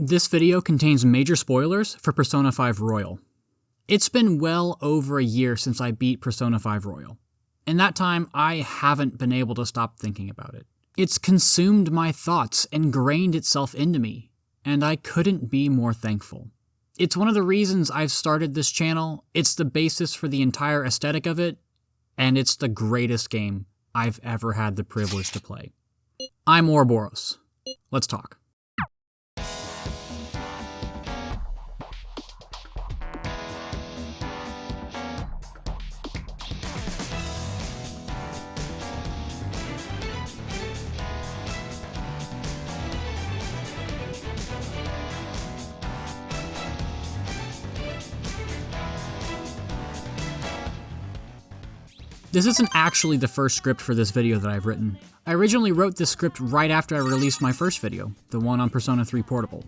This video contains major spoilers for Persona 5 Royal. It's been well over a year since I beat Persona 5 Royal. In that time, I haven't been able to stop thinking about it. It's consumed my thoughts, ingrained itself into me, and I couldn't be more thankful. It's one of the reasons I've started this channel, it's the basis for the entire aesthetic of it, and it's the greatest game I've ever had the privilege to play. I'm Ouroboros. Let's talk. This isn't actually the first script for this video that I've written. I originally wrote this script right after I released my first video, the one on Persona 3 Portable.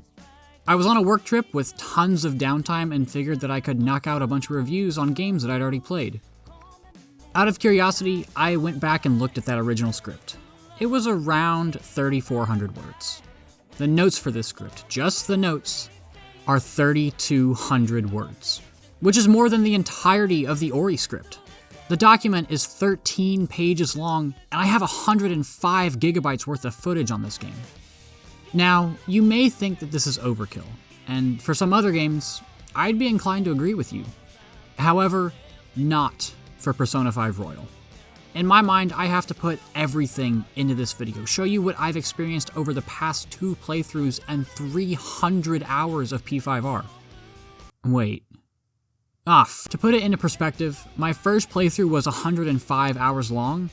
I was on a work trip with tons of downtime and figured that I could knock out a bunch of reviews on games that I'd already played. Out of curiosity, I went back and looked at that original script. It was around 3,400 words. The notes for this script, just the notes, are 3,200 words, which is more than the entirety of the Ori script. The document is 13 pages long, and I have 105 gigabytes worth of footage on this game. Now, you may think that this is overkill, and for some other games, I'd be inclined to agree with you. However, not for Persona 5 Royal. In my mind, I have to put everything into this video, show you what I've experienced over the past 2 playthroughs and 300 hours of P5R. Wait. To put it into perspective, my first playthrough was 105 hours long,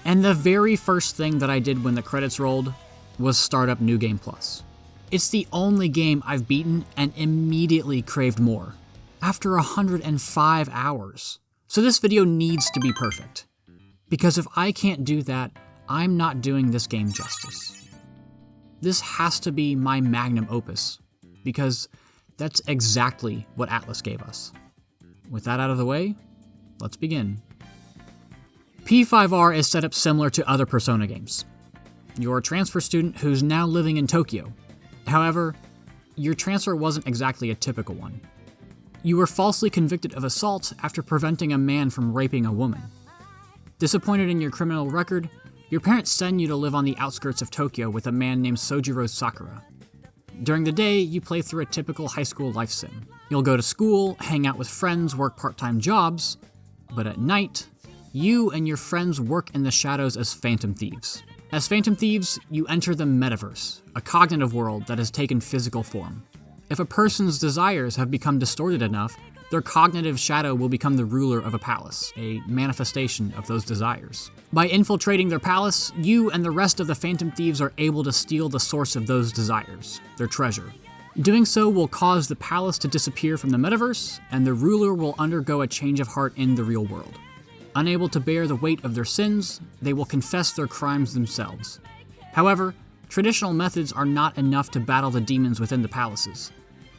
and the very first thing that I did when the credits rolled was start up New Game Plus. It's the only game I've beaten and immediately craved more, after 105 hours. So this video needs to be perfect, because if I can't do that, I'm not doing this game justice. This has to be my magnum opus, because that's exactly what Atlus gave us. With that out of the way, let's begin. P5R is set up similar to other Persona games. You're a transfer student who's now living in Tokyo. However, your transfer wasn't exactly a typical one. You were falsely convicted of assault after preventing a man from raping a woman. Disappointed in your criminal record, your parents send you to live on the outskirts of Tokyo with a man named Sojiro Sakura. During the day, you play through a typical high school life sim. You'll go to school, hang out with friends, work part-time jobs, but at night, you and your friends work in the shadows as Phantom Thieves. As Phantom Thieves, you enter the Metaverse, a cognitive world that has taken physical form. If a person's desires have become distorted enough, their cognitive shadow will become the ruler of a palace, a manifestation of those desires. By infiltrating their palace, you and the rest of the Phantom Thieves are able to steal the source of those desires, their treasure. Doing so will cause the palace to disappear from the metaverse, and the ruler will undergo a change of heart in the real world. Unable to bear the weight of their sins, they will confess their crimes themselves. However, traditional methods are not enough to battle the demons within the palaces.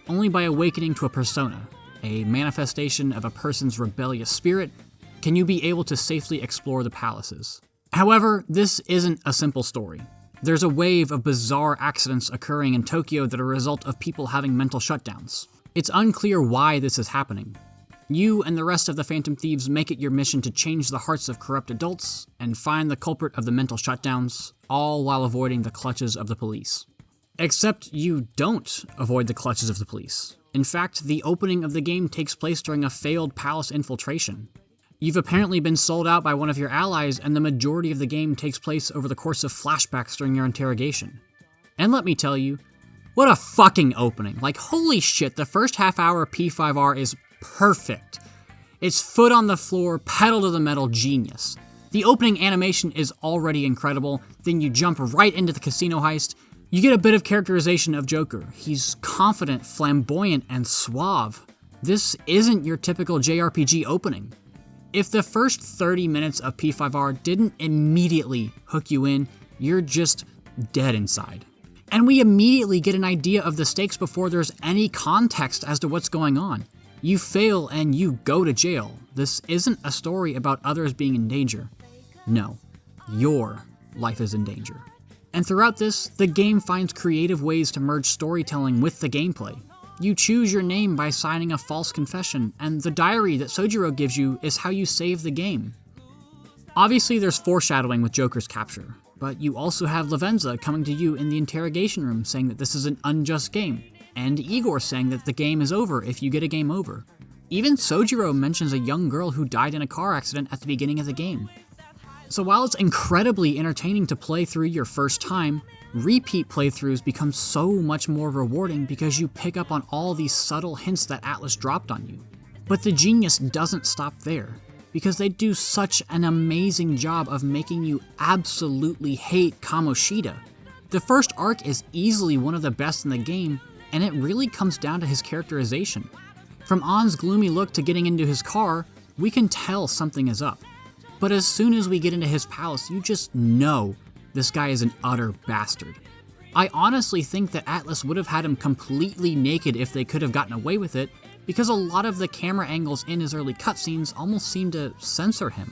Only by awakening to a persona, a manifestation of a person's rebellious spirit, can you be able to safely explore the palaces. However, this isn't a simple story. There's a wave of bizarre accidents occurring in Tokyo that are a result of people having mental shutdowns. It's unclear why this is happening. You and the rest of the Phantom Thieves make it your mission to change the hearts of corrupt adults and find the culprit of the mental shutdowns, all while avoiding the clutches of the police. Except you don't avoid the clutches of the police. In fact, the opening of the game takes place during a failed palace infiltration. You've apparently been sold out by one of your allies, and the majority of the game takes place over the course of flashbacks during your interrogation. And let me tell you, what a fucking opening. Like, holy shit, the first half hour of P5R is perfect. It's foot on the floor, pedal to the metal genius. The opening animation is already incredible, then you jump right into the casino heist. You get a bit of characterization of Joker. He's confident, flamboyant, and suave. This isn't your typical JRPG opening. If the first 30 minutes of P5R didn't immediately hook you in, you're just dead inside. And we immediately get an idea of the stakes before there's any context as to what's going on. You fail and you go to jail. This isn't a story about others being in danger. No, your life is in danger. And throughout this, the game finds creative ways to merge storytelling with the gameplay. You choose your name by signing a false confession, and the diary that Sojiro gives you is how you save the game. Obviously, there's foreshadowing with Joker's capture, but you also have Lavenza coming to you in the interrogation room saying that this is an unjust game, and Igor saying that the game is over if you get a game over. Even Sojiro mentions a young girl who died in a car accident at the beginning of the game. So while it's incredibly entertaining to play through your first time, repeat playthroughs become so much more rewarding because you pick up on all these subtle hints that Atlus dropped on you. But the genius doesn't stop there, because they do such an amazing job of making you absolutely hate Kamoshida. The first arc is easily one of the best in the game, and it really comes down to his characterization. From Ann's gloomy look to getting into his car, we can tell something is up. But as soon as we get into his palace, you just know this guy is an utter bastard. I honestly think that Atlus would have had him completely naked if they could have gotten away with it, because a lot of the camera angles in his early cutscenes almost seem to censor him.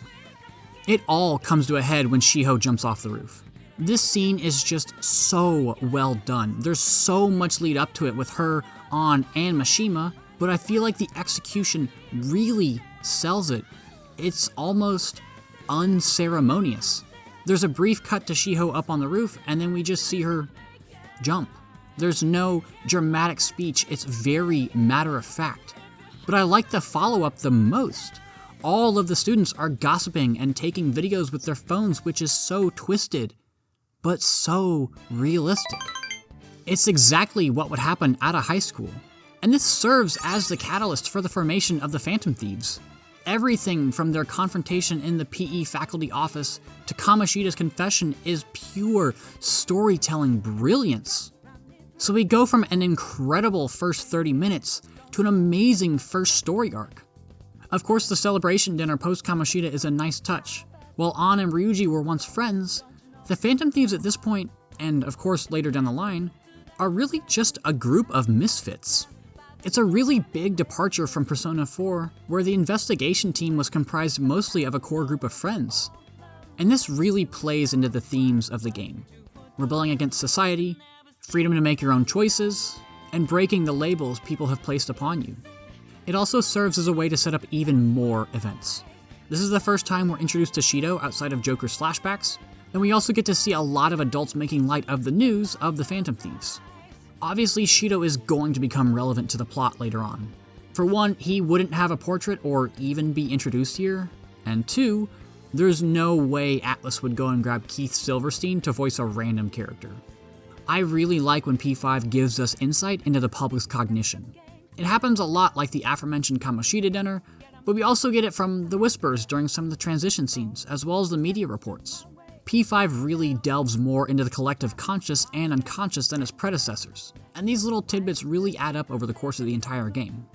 It all comes to a head when Shiho jumps off the roof. This scene is just so well done. There's so much lead up to it with her, Ann, and Mishima, but I feel like the execution really sells it. It's almost unceremonious. There's a brief cut to Shiho up on the roof, and then we just see her jump. There's no dramatic speech, it's very matter of fact. But I like the follow-up the most. All of the students are gossiping and taking videos with their phones, which is so twisted, but so realistic. It's exactly what would happen at a high school. And this serves as the catalyst for the formation of the Phantom Thieves. Everything from their confrontation in the PE faculty office to Kamoshida's confession is pure storytelling brilliance. So we go from an incredible first 30 minutes to an amazing first story arc. Of course, the celebration dinner post-Kamoshida is a nice touch. While Ann and Ryuji were once friends, the Phantom Thieves at this point, and of course later down the line, are really just a group of misfits. It's a really big departure from Persona 4, where the investigation team was comprised mostly of a core group of friends. And this really plays into the themes of the game. Rebelling against society, freedom to make your own choices, and breaking the labels people have placed upon you. It also serves as a way to set up even more events. This is the first time we're introduced to Shido outside of Joker's flashbacks, and we also get to see a lot of adults making light of the news of the Phantom Thieves. Obviously, Shido is going to become relevant to the plot later on. For one, he wouldn't have a portrait or even be introduced here, and two, there's no way Atlus would go and grab Keith Silverstein to voice a random character. I really like when P5 gives us insight into the public's cognition. It happens a lot like the aforementioned Kamoshida dinner, but we also get it from the whispers during some of the transition scenes, as well as the media reports. P5 really delves more into the collective conscious and unconscious than its predecessors, and these little tidbits really add up over the course of the entire game.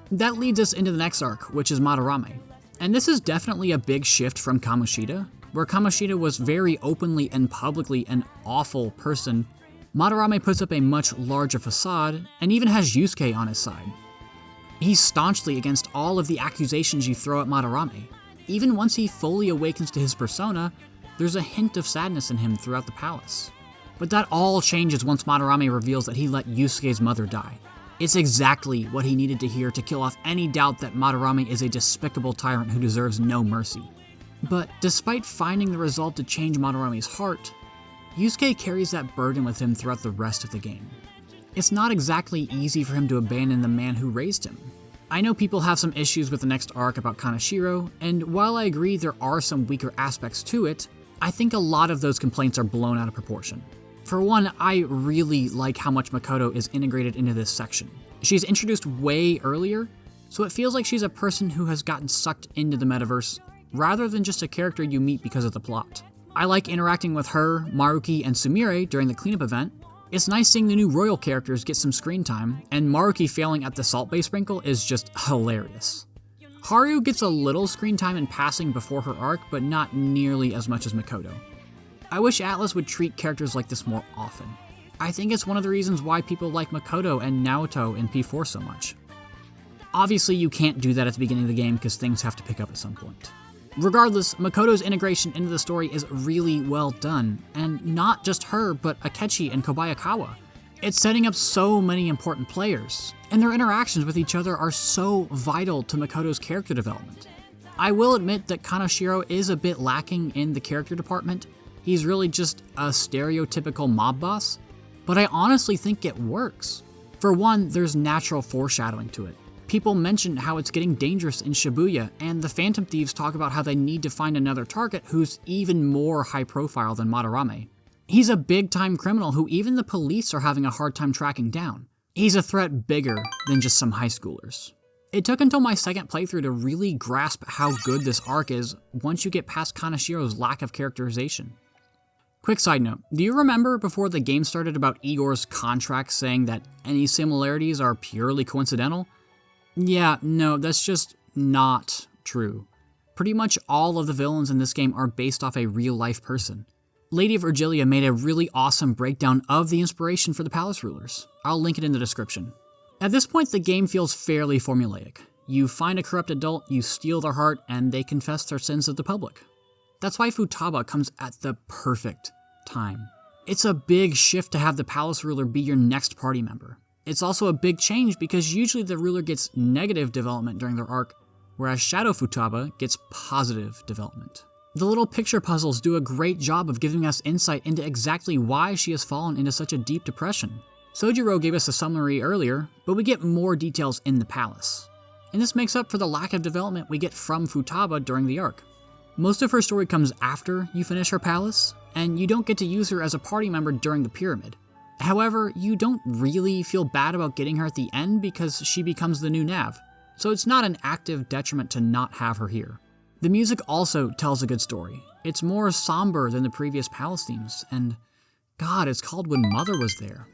That leads us into the next arc, which is Madarame. And this is definitely a big shift from Kamoshida, where Kamoshida was very openly and publicly an awful person. Madarame puts up a much larger facade, and even has Yusuke on his side. He's staunchly against all of the accusations you throw at Madarame. Even once he fully awakens to his persona, there's a hint of sadness in him throughout the palace. But that all changes once Madarame reveals that he let Yusuke's mother die. It's exactly what he needed to hear to kill off any doubt that Madarame is a despicable tyrant who deserves no mercy. But despite finding the resolve to change Madarame's heart, Yusuke carries that burden with him throughout the rest of the game. It's not exactly easy for him to abandon the man who raised him. I know people have some issues with the next arc about Kaneshiro, and while I agree there are some weaker aspects to it, I think a lot of those complaints are blown out of proportion. For one, I really like how much Makoto is integrated into this section. She's introduced way earlier, so it feels like she's a person who has gotten sucked into the metaverse, rather than just a character you meet because of the plot. I like interacting with her, Maruki, and Sumire during the cleanup event. It's nice seeing the new royal characters get some screen time, and Maruki failing at the Salt Bay Sprinkle is just hilarious. Haru gets a little screen time in passing before her arc, but not nearly as much as Makoto. I wish Atlus would treat characters like this more often. I think it's one of the reasons why people like Makoto and Naoto in P4 so much. Obviously, you can't do that at the beginning of the game because things have to pick up at some point. Regardless, Makoto's integration into the story is really well done, and not just her, but Akechi and Kobayakawa. It's setting up so many important players, and their interactions with each other are so vital to Makoto's character development. I will admit that Kanashiro is a bit lacking in the character department. He's really just a stereotypical mob boss, but I honestly think it works. For one, there's natural foreshadowing to it. People mention how it's getting dangerous in Shibuya, and the Phantom Thieves talk about how they need to find another target who's even more high profile than Madarame. He's a big-time criminal who even the police are having a hard time tracking down. He's a threat bigger than just some high schoolers. It took until my second playthrough to really grasp how good this arc is once you get past Kanashiro's lack of characterization. Quick side note, do you remember before the game started about Igor's contract saying that any similarities are purely coincidental? Yeah, no, that's just not true. Pretty much all of the villains in this game are based off a real-life person. Lady Virgilia made a really awesome breakdown of the inspiration for the Palace Rulers. I'll link it in the description. At this point, the game feels fairly formulaic. You find a corrupt adult, you steal their heart, and they confess their sins to the public. That's why Futaba comes at the perfect time. It's a big shift to have the Palace Ruler be your next party member. It's also a big change because usually the ruler gets negative development during their arc, whereas Shadow Futaba gets positive development. The little picture puzzles do a great job of giving us insight into exactly why she has fallen into such a deep depression. Sojiro gave us a summary earlier, but we get more details in the palace. And this makes up for the lack of development we get from Futaba during the arc. Most of her story comes after you finish her palace, and you don't get to use her as a party member during the pyramid. However, you don't really feel bad about getting her at the end because she becomes the new Nav, so it's not an active detriment to not have her here. The music also tells a good story. It's more somber than the previous palace themes, and God, it's called When Mother Was There.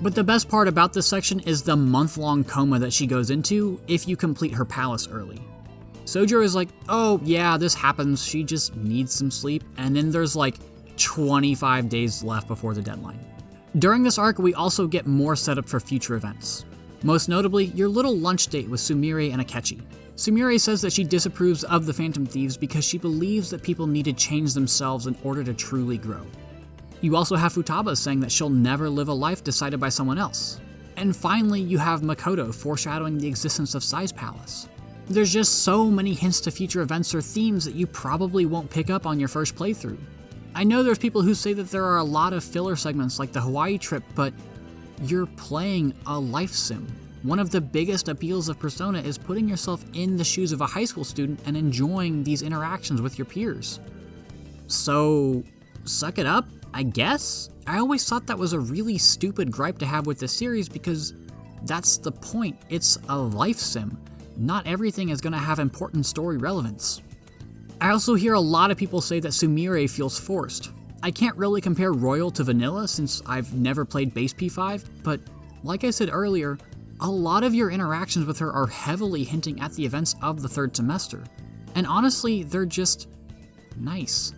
But the best part about this section is the month-long coma that she goes into if you complete her palace early. Sojiro is like, oh yeah, this happens, she just needs some sleep, and then there's like 25 days left before the deadline. During this arc, we also get more setup for future events. Most notably, your little lunch date with Sumire and Akechi. Sumire says that she disapproves of the Phantom Thieves because she believes that people need to change themselves in order to truly grow. You also have Futaba saying that she'll never live a life decided by someone else. And finally, you have Makoto foreshadowing the existence of Sai's Palace. There's just so many hints to future events or themes that you probably won't pick up on your first playthrough. I know there's people who say that there are a lot of filler segments like the Hawaii trip, but you're playing a life sim. One of the biggest appeals of Persona is putting yourself in the shoes of a high school student and enjoying these interactions with your peers. So, suck it up, I guess? I always thought that was a really stupid gripe to have with this series because that's the point. It's a life sim. Not everything is going to have important story relevance. I also hear a lot of people say that Sumire feels forced. I can't really compare Royal to Vanilla since I've never played Base P5, but like I said earlier, a lot of your interactions with her are heavily hinting at the events of the third semester. And honestly, they're just nice.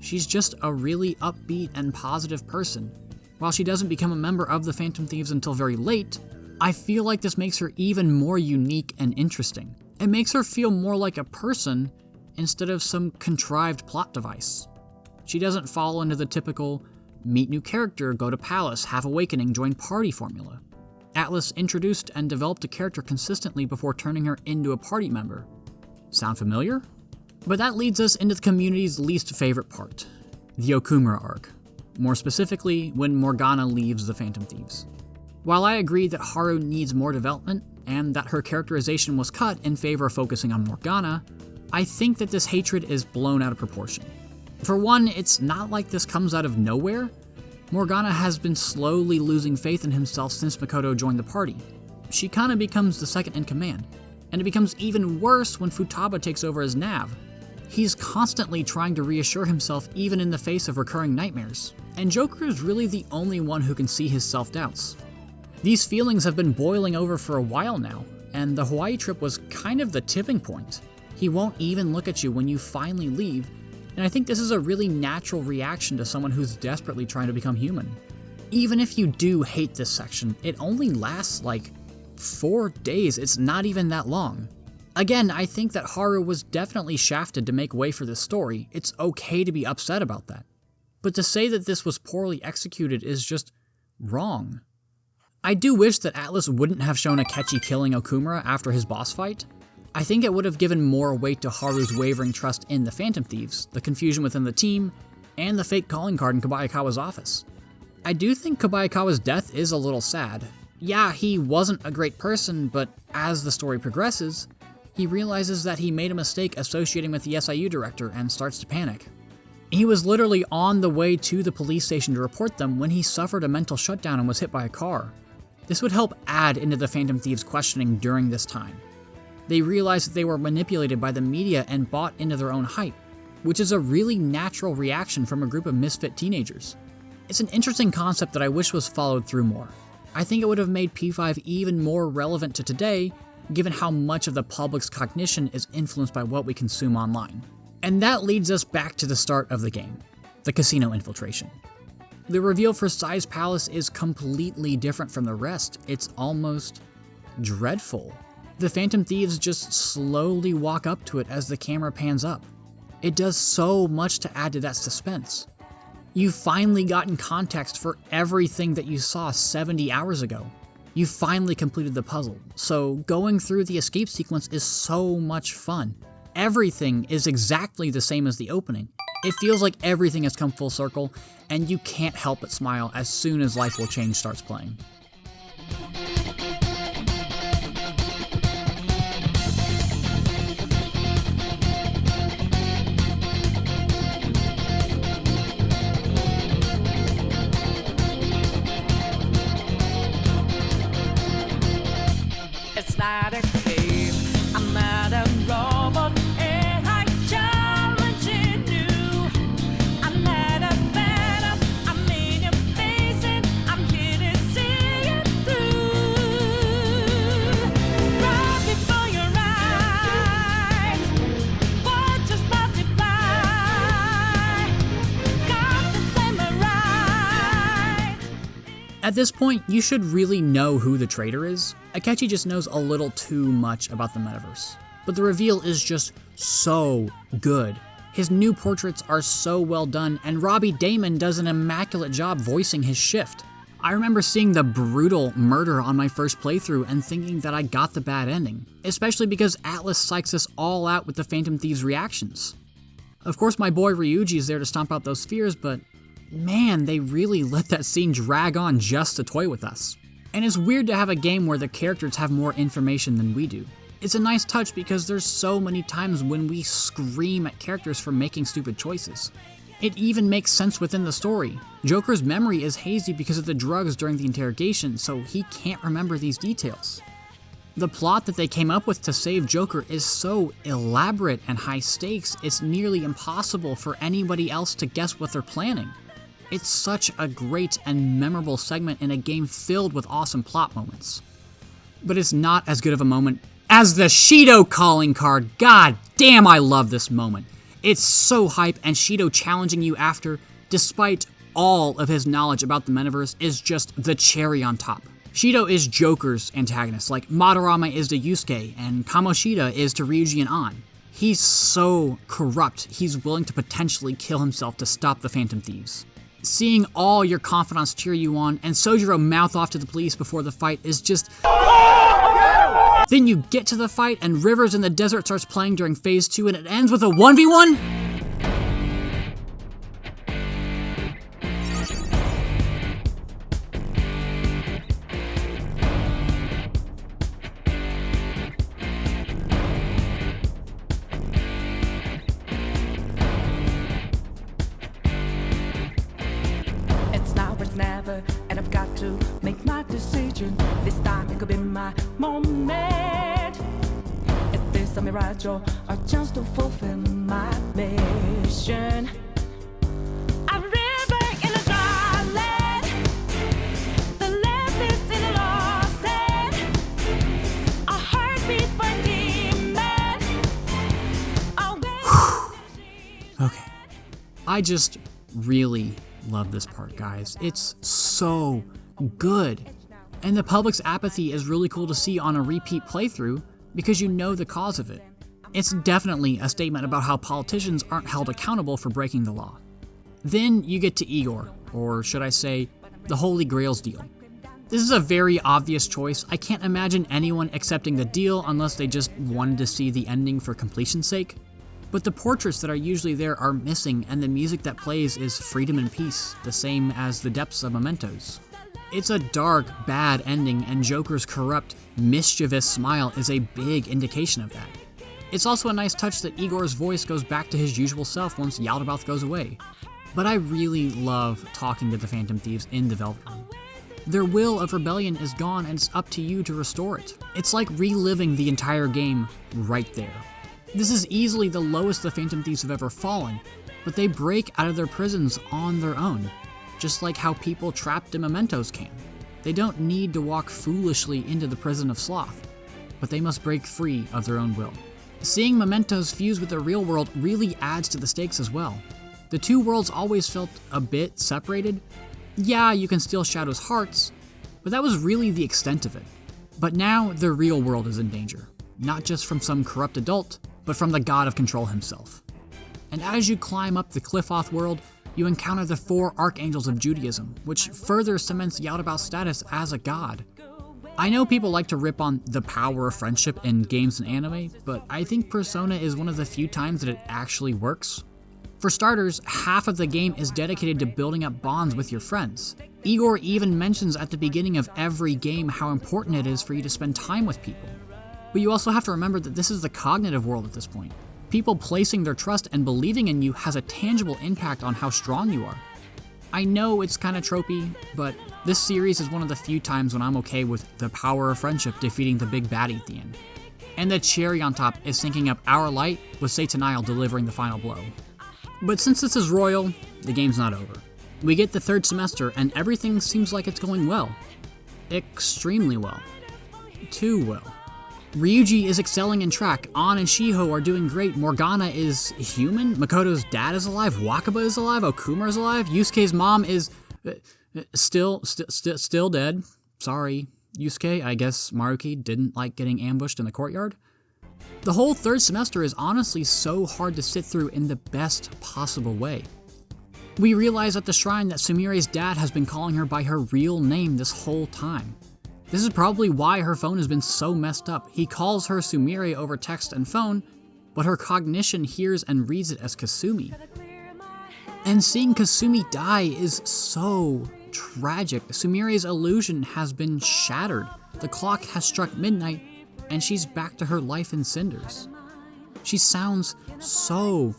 She's just a really upbeat and positive person. While she doesn't become a member of the Phantom Thieves until very late, I feel like this makes her even more unique and interesting. It makes her feel more like a person instead of some contrived plot device. She doesn't fall into the typical meet new character, go to palace, have awakening, join party formula. Atlus introduced and developed a character consistently before turning her into a party member. Sound familiar? But that leads us into the community's least favorite part, the Okumura arc. More specifically, when Morgana leaves the Phantom Thieves. While I agree that Haru needs more development, and that her characterization was cut in favor of focusing on Morgana, I think that this hatred is blown out of proportion. For one, it's not like this comes out of nowhere. Morgana has been slowly losing faith in himself since Makoto joined the party. She kinda becomes the second in command, and it becomes even worse when Futaba takes over as Nav. He's constantly trying to reassure himself even in the face of recurring nightmares, and Joker is really the only one who can see his self-doubts. These feelings have been boiling over for a while now, and the Hawaii trip was kind of the tipping point. He won't even look at you when you finally leave, and I think this is a really natural reaction to someone who's desperately trying to become human. Even if you do hate this section, it only lasts like 4 days, it's not even that long. Again, I think that Haru was definitely shafted to make way for this story. It's okay to be upset about that. But to say that this was poorly executed is just wrong. I do wish that Atlus wouldn't have shown Akechi killing Okumura after his boss fight. I think it would have given more weight to Haru's wavering trust in the Phantom Thieves, the confusion within the team, and the fake calling card in Kobayakawa's office. I do think Kobayakawa's death is a little sad. Yeah, he wasn't a great person, but as the story progresses, he realizes that he made a mistake associating with the SIU director and starts to panic. He was literally on the way to the police station to report them when he suffered a mental shutdown and was hit by a car. This would help add into the Phantom Thieves' questioning during this time. They realized that they were manipulated by the media and bought into their own hype, which is a really natural reaction from a group of misfit teenagers. It's an interesting concept that I wish was followed through more. I think it would have made P5 even more relevant to today, given how much of the public's cognition is influenced by what we consume online. And that leads us back to the start of the game, the casino infiltration. The reveal for Sai's Palace is completely different from the rest. It's almost dreadful. The Phantom Thieves just slowly walk up to it as the camera pans up. It does so much to add to that suspense. You've finally gotten context for everything that you saw 70 hours ago. You finally completed the puzzle, so going through the escape sequence is so much fun. Everything is exactly the same as the opening. It feels like everything has come full circle, and you can't help but smile as soon as Life Will Change starts playing. It's not a game, I'm not a robot, and I'm challenging you. I'm not a phantom, I'm in your face, and I'm here to see it through. Right before your eyes, what just multiply? Got the flame right. At this point, you should really know who the traitor is. Akechi just knows a little too much about the metaverse. But the reveal is just so good. His new portraits are so well done, and Robbie Daymond does an immaculate job voicing his Shift. I remember seeing the brutal murder on my first playthrough and thinking that I got the bad ending, especially because Atlus psychs us all out with the Phantom Thieves reactions. Of course, my boy Ryuji is there to stomp out those fears, but man, they really let that scene drag on just to toy with us. And it's weird to have a game where the characters have more information than we do. It's a nice touch because there's so many times when we scream at characters for making stupid choices. It even makes sense within the story. Joker's memory is hazy because of the drugs during the interrogation, so he can't remember these details. The plot that they came up with to save Joker is so elaborate and high stakes, it's nearly impossible for anybody else to guess what they're planning. It's such a great and memorable segment in a game filled with awesome plot moments. But it's not as good of a moment as the Shido calling card. God damn, I love this moment. It's so hype, and Shido challenging you after, despite all of his knowledge about the metaverse, is just the cherry on top. Shido is Joker's antagonist, like Madarame is to Yusuke, and Kamoshida is to Ryuji and An. He's so corrupt, he's willing to potentially kill himself to stop the Phantom Thieves. Seeing all your confidants cheer you on, and Sojiro mouth off to the police before the fight is just... Then you get to the fight, and Rivers in the Desert starts playing during Phase 2, and it ends with a 1v1? Never, and I've got to make my decision. This time it could be my moment. If there's a got me right, Joe. A chance to fulfill my mission. A river in a dry land. The left is in a lost land. A heartbeat for a demon. Okay. I just really love this part, guys. It's so good. And the public's apathy is really cool to see on a repeat playthrough because you know the cause of it. It's definitely a statement about how politicians aren't held accountable for breaking the law. Then you get to Igor, or should I say, the Holy Grail's deal. This is a very obvious choice. I can't imagine anyone accepting the deal unless they just wanted to see the ending for completion's sake. But the portraits that are usually there are missing, and the music that plays is freedom and peace, the same as the depths of Mementos. It's a dark, bad ending, and Joker's corrupt, mischievous smile is a big indication of that. It's also a nice touch that Igor's voice goes back to his usual self once Yaldabaoth goes away. But I really love talking to the Phantom Thieves in the Velvet Room. Their will of rebellion is gone, and it's up to you to restore it. It's like reliving the entire game right there. This is easily the lowest the Phantom Thieves have ever fallen, but they break out of their prisons on their own, just like how people trapped in Mementos can. They don't need to walk foolishly into the prison of sloth, but they must break free of their own will. Seeing Mementos fuse with the real world really adds to the stakes as well. The two worlds always felt a bit separated. Yeah, you can steal Shadow's hearts, but that was really the extent of it. But now the real world is in danger, not just from some corrupt adult, but from the god of control himself. And as you climb up the Qliphoth world, you encounter the 4 archangels of Judaism, which further cements Yaldabaoth's status as a god. I know people like to rip on the power of friendship in games and anime, but I think Persona is one of the few times that it actually works. For starters, half of the game is dedicated to building up bonds with your friends. Igor even mentions at the beginning of every game how important it is for you to spend time with people. But you also have to remember that this is the cognitive world at this point. People placing their trust and believing in you has a tangible impact on how strong you are. I know it's kinda tropey, but this series is one of the few times when I'm okay with the power of friendship defeating the big baddie at the end. And the cherry on top is syncing up our light with Sataniel delivering the final blow. But since this is Royal, the game's not over. We get the 3rd semester and everything seems like it's going well. Extremely well. Too well. Ryuji is excelling in track, An and Shiho are doing great, Morgana is human, Makoto's dad is alive, Wakaba is alive, Okuma is alive, Yusuke's mom is still dead. Sorry, Yusuke, I guess Maruki didn't like getting ambushed in the courtyard. The whole 3rd semester is honestly so hard to sit through in the best possible way. We realize at the shrine that Sumire's dad has been calling her by her real name this whole time. This is probably why her phone has been so messed up. He calls her Sumire over text and phone, but her cognition hears and reads it as Kasumi. And seeing Kasumi die is so tragic. Sumire's illusion has been shattered. The clock has struck midnight, and she's back to her life in cinders. She sounds so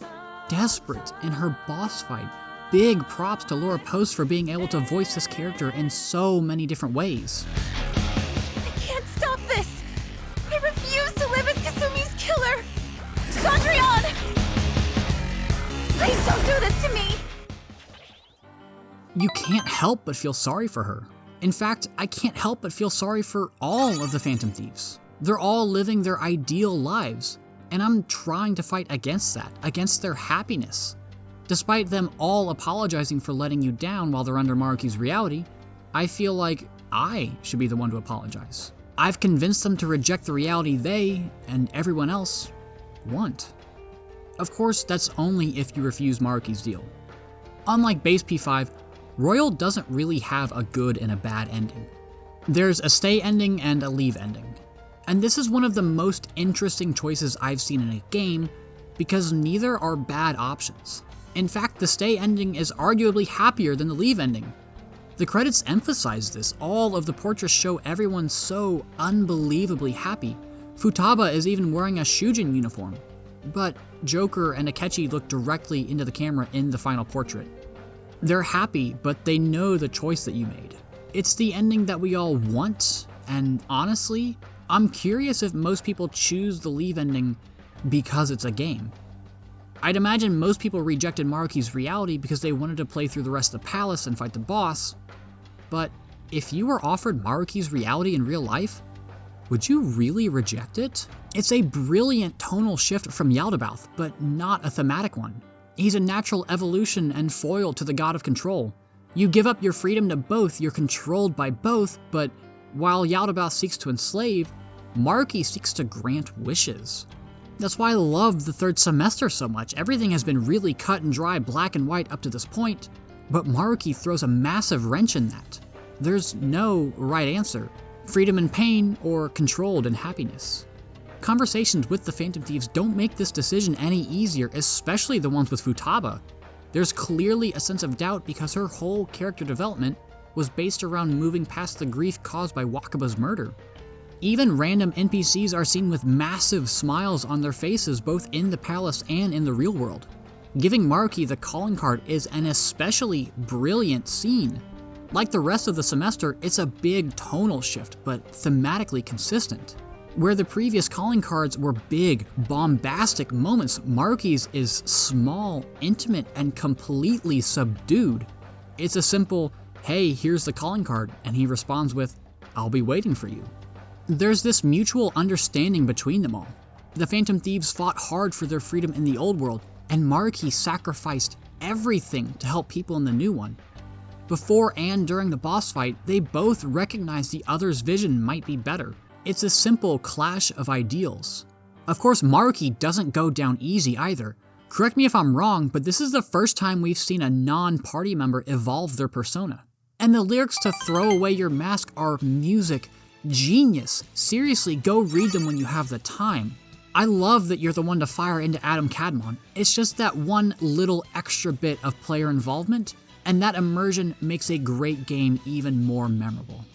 desperate in her boss fight. Big props to Laura Post for being able to voice this character in so many different ways. I refuse to live as Kasumi's killer! Cendrillon! Please don't do this to me! You can't help but feel sorry for her. In fact, I can't help but feel sorry for all of the Phantom Thieves. They're all living their ideal lives, and I'm trying to fight against that, against their happiness. Despite them all apologizing for letting you down while they're under Maruki's reality, I feel like I should be the one to apologize. I've convinced them to reject the reality they, and everyone else, want. Of course, that's only if you refuse Maruki's deal. Unlike Base P5, Royal doesn't really have a good and a bad ending. There's a stay ending and a leave ending. And this is one of the most interesting choices I've seen in a game, because neither are bad options. In fact, the stay ending is arguably happier than the leave ending. The credits emphasize this. All of the portraits show everyone so unbelievably happy. Futaba is even wearing a Shujin uniform. But Joker and Akechi look directly into the camera in the final portrait. They're happy, but they know the choice that you made. It's the ending that we all want, and honestly, I'm curious if most people choose the leave ending because it's a game. I'd imagine most people rejected Maruki's reality because they wanted to play through the rest of the palace and fight the boss, but if you were offered Maruki's reality in real life, would you really reject it? It's a brilliant tonal shift from Yaldabaoth, but not a thematic one. He's a natural evolution and foil to the God of Control. You give up your freedom to both, you're controlled by both, but while Yaldabaoth seeks to enslave, Maruki seeks to grant wishes. That's why I love the third semester so much. Everything has been really cut and dry, black and white up to this point, but Maruki throws a massive wrench in that. There's no right answer. Freedom and pain, or controlled and happiness. Conversations with the Phantom Thieves don't make this decision any easier, especially the ones with Futaba. There's clearly a sense of doubt because her whole character development was based around moving past the grief caused by Wakaba's murder. Even random NPCs are seen with massive smiles on their faces both in the palace and in the real world. Giving Maruki the calling card is an especially brilliant scene. Like the rest of the semester, it's a big tonal shift, but thematically consistent. Where the previous calling cards were big, bombastic moments, Maruki's is small, intimate, and completely subdued. It's a simple, hey, here's the calling card, and he responds with, I'll be waiting for you. There's this mutual understanding between them all. The Phantom Thieves fought hard for their freedom in the old world, and Maruki sacrificed everything to help people in the new one. Before and during the boss fight, they both recognized the other's vision might be better. It's a simple clash of ideals. Of course, Maruki doesn't go down easy either. Correct me if I'm wrong, but this is the first time we've seen a non-party member evolve their persona. And the lyrics to Throw Away Your Mask are music genius. Seriously, go read them when you have the time. I love that you're the one to fire into Adam Kadmon. It's just that one little extra bit of player involvement, and that immersion makes a great game even more memorable.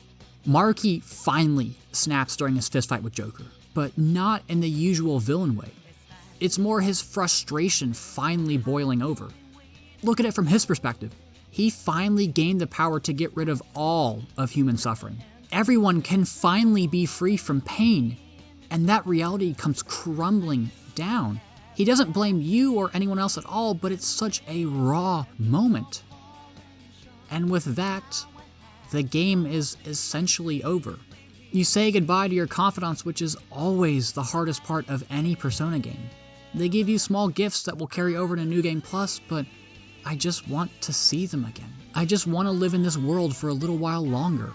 Maruki finally snaps during his fistfight with Joker, but not in the usual villain way. It's more his frustration finally boiling over. Look at it from his perspective. He finally gained the power to get rid of all of human suffering. Everyone can finally be free from pain, and that reality comes crumbling down. He doesn't blame you or anyone else at all, but it's such a raw moment. And with that, the game is essentially over. You say goodbye to your confidants, which is always the hardest part of any Persona game. They give you small gifts that will carry over to New Game Plus, but I just want to see them again. I just want to live in this world for a little while longer.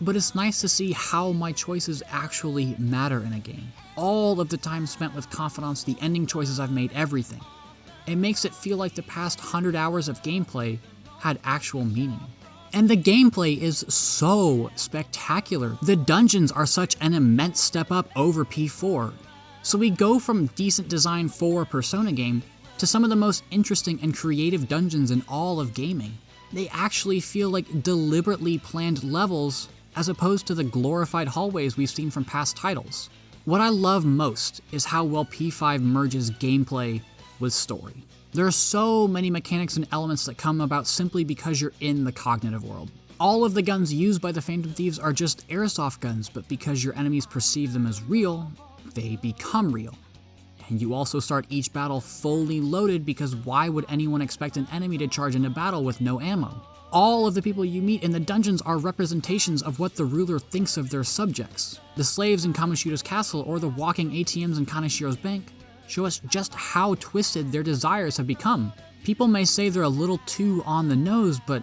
But it's nice to see how my choices actually matter in a game. All of the time spent with confidants, the ending choices I've made, everything. It makes it feel like the past 100 hours of gameplay had actual meaning. And the gameplay is so spectacular. The dungeons are such an immense step up over P4. So we go from decent design for a Persona game to some of the most interesting and creative dungeons in all of gaming. They actually feel like deliberately planned levels as opposed to the glorified hallways we've seen from past titles. What I love most is how well P5 merges gameplay with story. There are so many mechanics and elements that come about simply because you're in the cognitive world. All of the guns used by the Phantom Thieves are just airsoft guns, but because your enemies perceive them as real, they become real. And you also start each battle fully loaded because why would anyone expect an enemy to charge into battle with no ammo? All of the people you meet in the dungeons are representations of what the ruler thinks of their subjects. The slaves in Kamoshida's castle or the walking ATMs in Kanashiro's bank show us just how twisted their desires have become. People may say they're a little too on the nose, but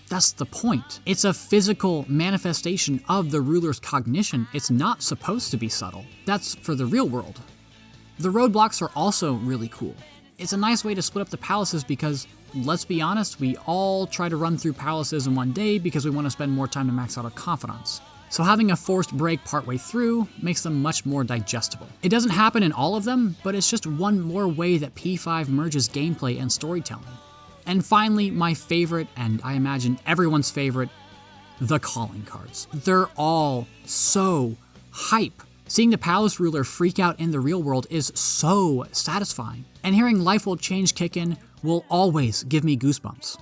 that's the point. It's a physical manifestation of the ruler's cognition. It's not supposed to be subtle. That's for the real world. The roadblocks are also really cool. It's a nice way to split up the palaces because, let's be honest, we all try to run through palaces in one day because we want to spend more time to max out our confidants. So having a forced break partway through makes them much more digestible. It doesn't happen in all of them, but it's just one more way that P5 merges gameplay and storytelling. And finally, my favorite, and I imagine everyone's favorite, the calling cards. They're all so hype. Seeing the palace ruler freak out in the real world is so satisfying. And hearing Life Will Change kick in will always give me goosebumps.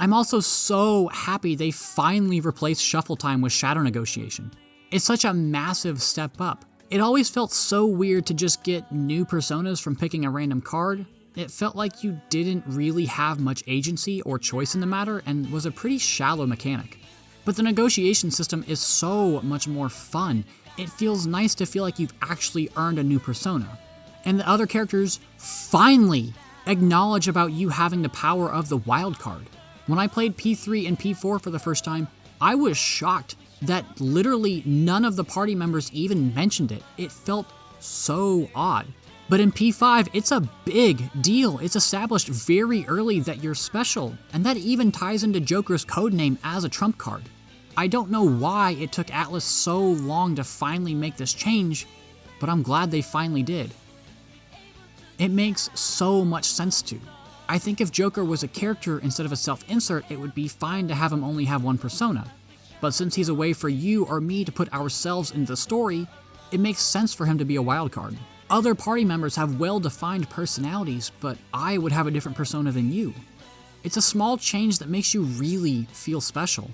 I'm also so happy they finally replaced Shuffle Time with Shadow Negotiation. It's such a massive step up. It always felt so weird to just get new personas from picking a random card. It felt like you didn't really have much agency or choice in the matter and was a pretty shallow mechanic. But the negotiation system is so much more fun. It feels nice to feel like you've actually earned a new persona. And the other characters finally acknowledge about you having the power of the wild card. When I played P3 and P4 for the first time, I was shocked that literally none of the party members even mentioned it. It felt so odd. But in P5, it's a big deal. It's established very early that you're special, and that even ties into Joker's codename as a trump card. I don't know why it took Atlas so long to finally make this change, but I'm glad they finally did. It makes so much sense to. I think if Joker was a character instead of a self-insert, it would be fine to have him only have one persona. But since he's a way for you or me to put ourselves into the story, it makes sense for him to be a wildcard. Other party members have well-defined personalities, but I would have a different persona than you. It's a small change that makes you really feel special.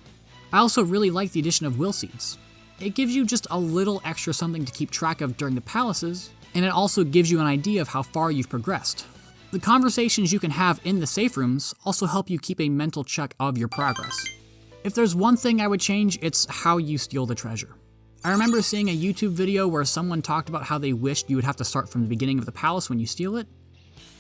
I also really like the addition of will seeds. It gives you just a little extra something to keep track of during the palaces, and it also gives you an idea of how far you've progressed. The conversations you can have in the safe rooms also help you keep a mental check of your progress. If there's one thing I would change, it's how you steal the treasure. I remember seeing a YouTube video where someone talked about how they wished you would have to start from the beginning of the palace when you steal it.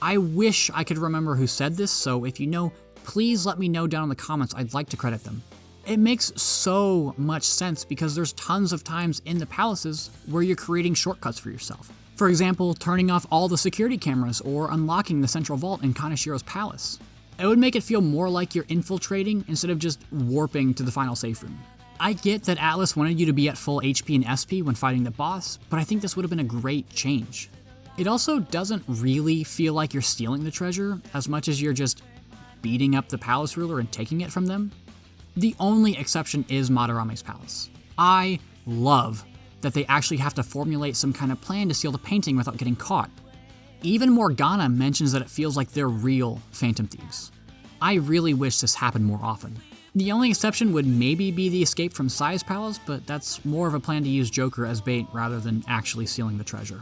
I wish I could remember who said this, so if you know, please let me know down in the comments. I'd like to credit them. It makes so much sense because there's tons of times in the palaces where you're creating shortcuts for yourself. For example, turning off all the security cameras or unlocking the central vault in Kanashiro's palace. It would make it feel more like you're infiltrating instead of just warping to the final safe room. I get that Atlas wanted you to be at full HP and SP when fighting the boss, but I think this would have been a great change. It also doesn't really feel like you're stealing the treasure as much as you're just beating up the palace ruler and taking it from them. The only exception is Madarame's palace. I love that they actually have to formulate some kind of plan to steal the painting without getting caught. Even Morgana mentions that it feels like they're real Phantom Thieves. I really wish this happened more often. The only exception would maybe be the escape from Sai's palace, but that's more of a plan to use Joker as bait rather than actually stealing the treasure.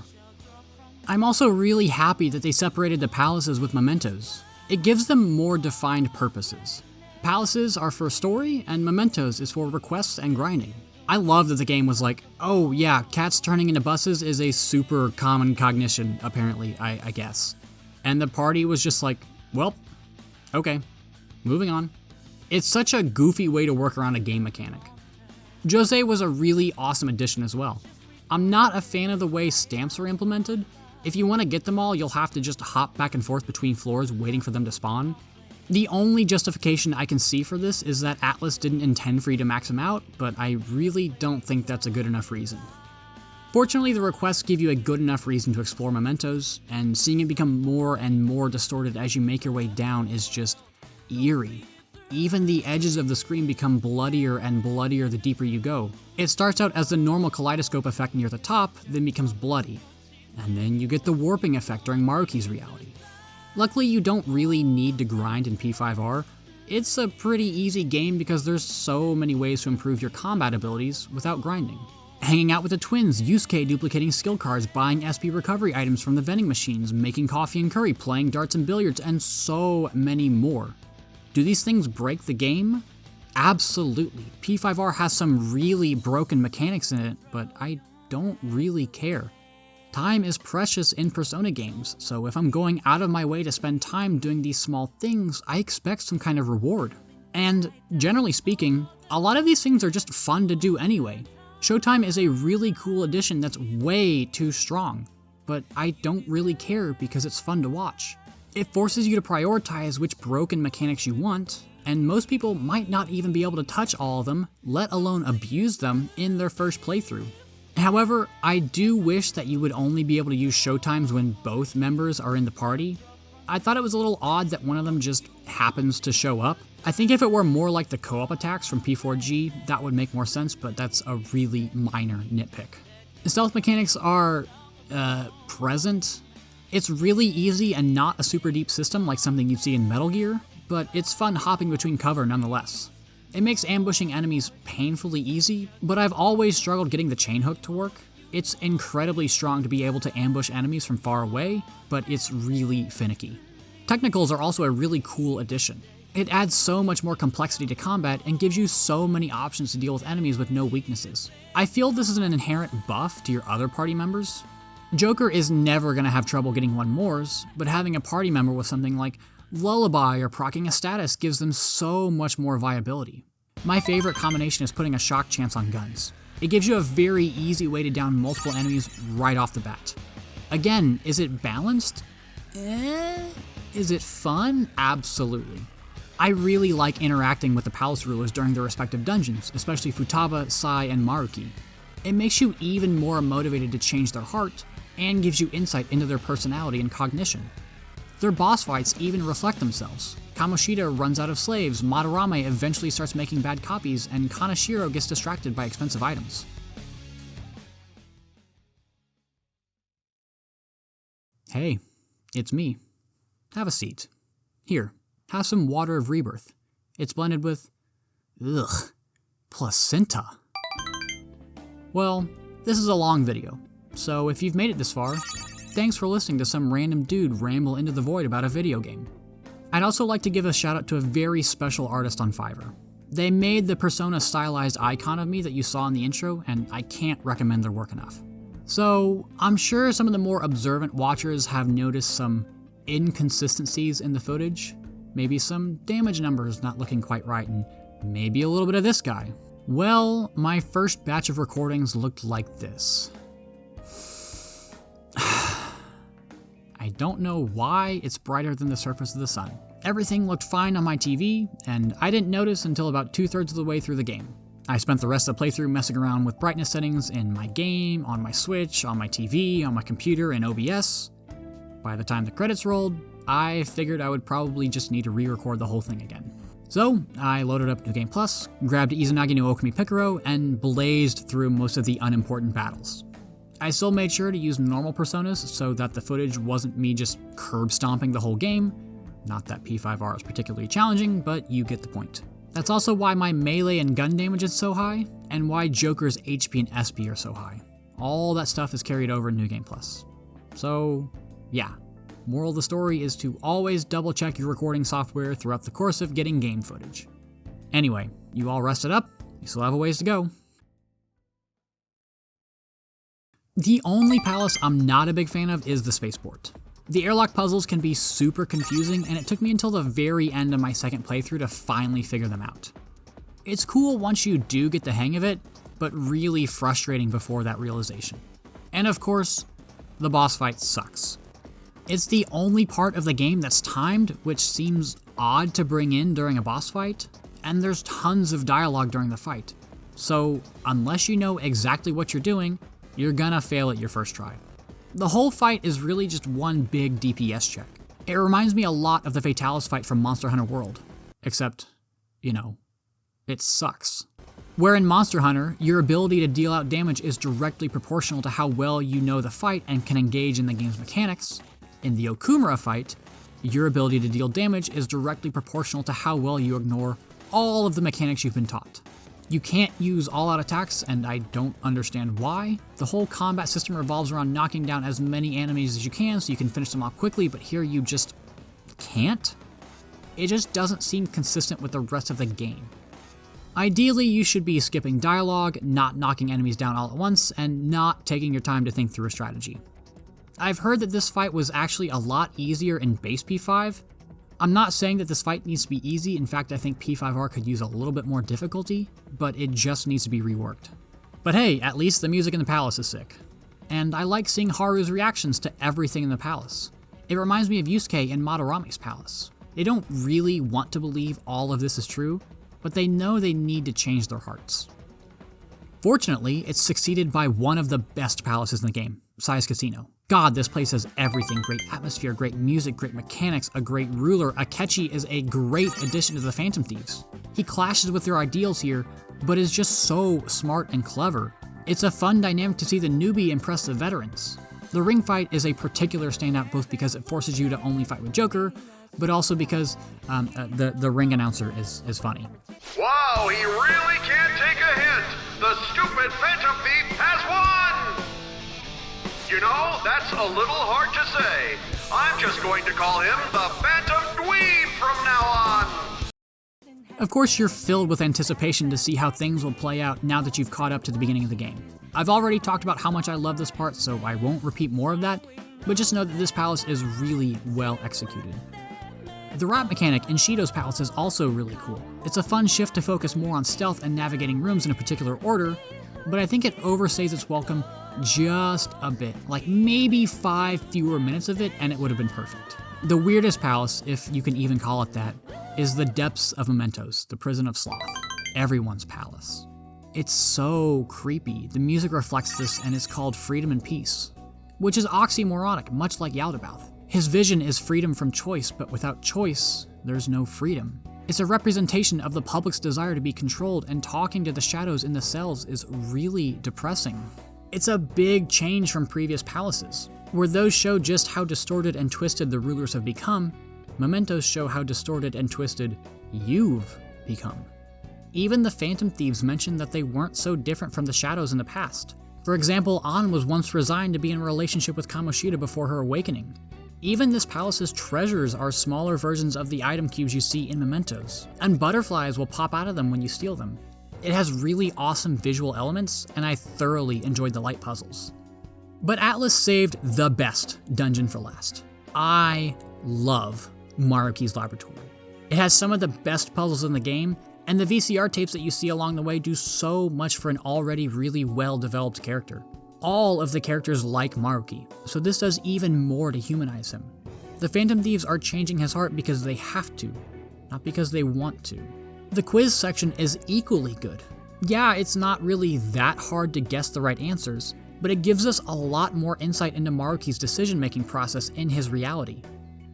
I'm also really happy that they separated the palaces with mementos. It gives them more defined purposes. Palaces are for story, and mementos is for requests and grinding. I love that the game was like, oh yeah, cats turning into buses is a super common cognition, apparently, I guess. And the party was just like, well, okay, moving on. It's such a goofy way to work around a game mechanic. Jose was a really awesome addition as well. I'm not a fan of the way stamps are implemented. If you want to get them all, you'll have to just hop back and forth between floors waiting for them to spawn. The only justification I can see for this is that Atlas didn't intend for you to max them out, but I really don't think that's a good enough reason. Fortunately, the requests give you a good enough reason to explore mementos, and seeing it become more and more distorted as you make your way down is just eerie. Even the edges of the screen become bloodier and bloodier the deeper you go. It starts out as the normal kaleidoscope effect near the top, then becomes bloody. And then you get the warping effect during Maruki's reality. Luckily, you don't really need to grind in P5R. It's a pretty easy game because there's so many ways to improve your combat abilities without grinding. Hanging out with the twins, Yusuke duplicating skill cards, buying SP recovery items from the vending machines, making coffee and curry, playing darts and billiards, and so many more. Do these things break the game? Absolutely. P5R has some really broken mechanics in it, but I don't really care. Time is precious in Persona games, so if I'm going out of my way to spend time doing these small things, I expect some kind of reward. And generally speaking, a lot of these things are just fun to do anyway. Showtime is a really cool addition that's way too strong, but I don't really care because it's fun to watch. It forces you to prioritize which broken mechanics you want, and most people might not even be able to touch all of them, let alone abuse them in their first playthrough. However, I do wish that you would only be able to use showtimes when both members are in the party. I thought it was a little odd that one of them just happens to show up. I think if it were more like the co-op attacks from P4G, that would make more sense, but that's a really minor nitpick. The stealth mechanics are, present. It's really easy and not a super deep system like something you'd see in Metal Gear, but it's fun hopping between cover nonetheless. It makes ambushing enemies painfully easy, but I've always struggled getting the chain hook to work. It's incredibly strong to be able to ambush enemies from far away, but it's really finicky. Technicals are also a really cool addition. It adds so much more complexity to combat and gives you so many options to deal with enemies with no weaknesses. I feel this is an inherent buff to your other party members. Joker is never going to have trouble getting 1-mores, but having a party member with something like Lullaby or proccing a status gives them so much more viability. My favorite combination is putting a shock chance on guns. It gives you a very easy way to down multiple enemies right off the bat. Again, is it balanced? Is it fun? Absolutely. I really like interacting with the palace rulers during their respective dungeons, especially Futaba, Sai, and Maruki. It makes you even more motivated to change their heart, and gives you insight into their personality and cognition. Their boss fights even reflect themselves. Kamoshida runs out of slaves, Madarame eventually starts making bad copies, and Kaneshiro gets distracted by expensive items. Hey, it's me. Have a seat. Here, have some water of rebirth. It's blended with... placenta. Well, this is a long video, so if you've made it this far, thanks for listening to some random dude ramble into the void about a video game. I'd also like to give a shout out to a very special artist on Fiverr. They made the Persona stylized icon of me that you saw in the intro, and I can't recommend their work enough. So, I'm sure some of the more observant watchers have noticed some inconsistencies in the footage, maybe some damage numbers not looking quite right, and maybe a little bit of this guy. Well, my first batch of recordings looked like this. I don't know why it's brighter than the surface of the sun. Everything looked fine on my TV, and I didn't notice until about 2/3 of the way through the game. I spent the rest of the playthrough messing around with brightness settings in my game, on my Switch, on my TV, on my computer, and OBS. By the time the credits rolled, I figured I would probably just need to re-record the whole thing again. So, I loaded up New Game Plus, grabbed Izanagi no Okami Picaro, and blazed through most of the unimportant battles. I still made sure to use normal personas so that the footage wasn't me just curb stomping the whole game. Not that P5R is particularly challenging, but you get the point. That's also why my melee and gun damage is so high, and why Joker's HP and SP are so high. All that stuff is carried over in New Game Plus. So, yeah. Moral of the story is to always double check your recording software throughout the course of getting game footage. Anyway, you all rested up? You still have a ways to go. The only palace I'm not a big fan of is the spaceport. The airlock puzzles can be super confusing, and it took me until the very end of my second playthrough to finally figure them out. It's cool once you do get the hang of it, but really frustrating before that realization. And of course, the boss fight sucks. It's the only part of the game that's timed, which seems odd to bring in during a boss fight, and there's tons of dialogue during the fight. So unless you know exactly what you're doing, you're gonna fail at your first try. The whole fight is really just one big DPS check. It reminds me a lot of the Fatalis fight from Monster Hunter World, except, it sucks. Where in Monster Hunter, your ability to deal out damage is directly proportional to how well you know the fight and can engage in the game's mechanics, in the Okumura fight, your ability to deal damage is directly proportional to how well you ignore all of the mechanics you've been taught. You can't use all-out attacks, and I don't understand why. The whole combat system revolves around knocking down as many enemies as you can so you can finish them off quickly, but here you just can't? It just doesn't seem consistent with the rest of the game. Ideally, you should be skipping dialogue, not knocking enemies down all at once, and not taking your time to think through a strategy. I've heard that this fight was actually a lot easier in base P5. I'm not saying that this fight needs to be easy, in fact I think P5R could use a little bit more difficulty, but it just needs to be reworked. But hey, at least the music in the palace is sick. And I like seeing Haru's reactions to everything in the palace. It reminds me of Yusuke in Madarame's palace. They don't really want to believe all of this is true, but they know they need to change their hearts. Fortunately, it's succeeded by one of the best palaces in the game, Sai's Casino. God, this place has everything. Great atmosphere, great music, great mechanics, a great ruler. Akechi is a great addition to the Phantom Thieves. He clashes with their ideals here, but is just so smart and clever. It's a fun dynamic to see the newbie impress the veterans. The ring fight is a particular standout both because it forces you to only fight with Joker, but also because the ring announcer is funny. Wow, he really can't take a hint! The stupid Phantom Thief has won! You know, that's a little hard to say. I'm just going to call him the Phantom Dweeb from now on. Of course, you're filled with anticipation to see how things will play out now that you've caught up to the beginning of the game. I've already talked about how much I love this part, so I won't repeat more of that, but just know that this palace is really well executed. The rat mechanic in Shido's palace is also really cool. It's a fun shift to focus more on stealth and navigating rooms in a particular order, but I think it overstays its welcome just a bit, like maybe 5 fewer minutes of it and it would have been perfect. The weirdest palace, if you can even call it that, is the depths of Mementos, the prison of sloth, everyone's palace. It's so creepy. The music reflects this and it's called Freedom and Peace, which is oxymoronic, much like Yaldabaoth. His vision is freedom from choice, but without choice, there's no freedom. It's a representation of the public's desire to be controlled, and talking to the shadows in the cells is really depressing. It's a big change from previous palaces, where those show just how distorted and twisted the rulers have become. Mementos show how distorted and twisted you've become. Even the Phantom Thieves mentioned that they weren't so different from the shadows in the past. For example, An was once resigned to be in a relationship with Kamoshida before her awakening. Even this palace's treasures are smaller versions of the item cubes you see in Mementos, and butterflies will pop out of them when you steal them. It has really awesome visual elements, and I thoroughly enjoyed the light puzzles. But Atlus saved the best dungeon for last. I love Maruki's Laboratory. It has some of the best puzzles in the game, and the VCR tapes that you see along the way do so much for an already really well-developed character. All of the characters like Maruki, so this does even more to humanize him. The Phantom Thieves are changing his heart because they have to, not because they want to. The quiz section is equally good. Yeah, it's not really that hard to guess the right answers, but it gives us a lot more insight into Maruki's decision-making process in his reality.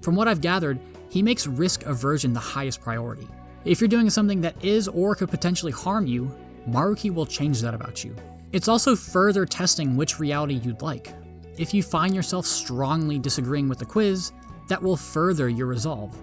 From what I've gathered, he makes risk aversion the highest priority. If you're doing something that is or could potentially harm you, Maruki will change that about you. It's also further testing which reality you'd like. If you find yourself strongly disagreeing with the quiz, that will further your resolve.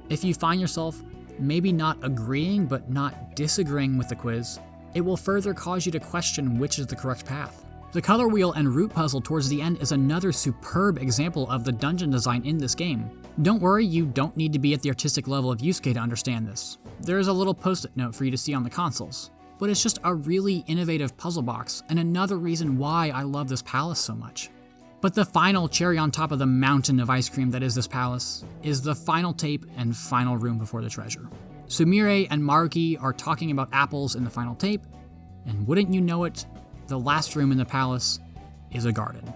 If you find yourself maybe not agreeing but not disagreeing with the quiz, it will further cause you to question which is the correct path. The color wheel and route puzzle towards the end is another superb example of the dungeon design in this game. Don't worry, you don't need to be at the artistic level of Yusuke to understand this. There is a little post-it note for you to see on the consoles, but it's just a really innovative puzzle box and another reason why I love this palace so much. But the final cherry on top of the mountain of ice cream that is this palace is the final tape and final room before the treasure. Sumire and Maruki are talking about apples in the final tape, and wouldn't you know it, the last room in the palace is a garden.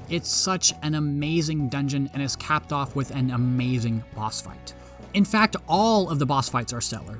It's such an amazing dungeon and is capped off with an amazing boss fight. In fact, all of the boss fights are stellar.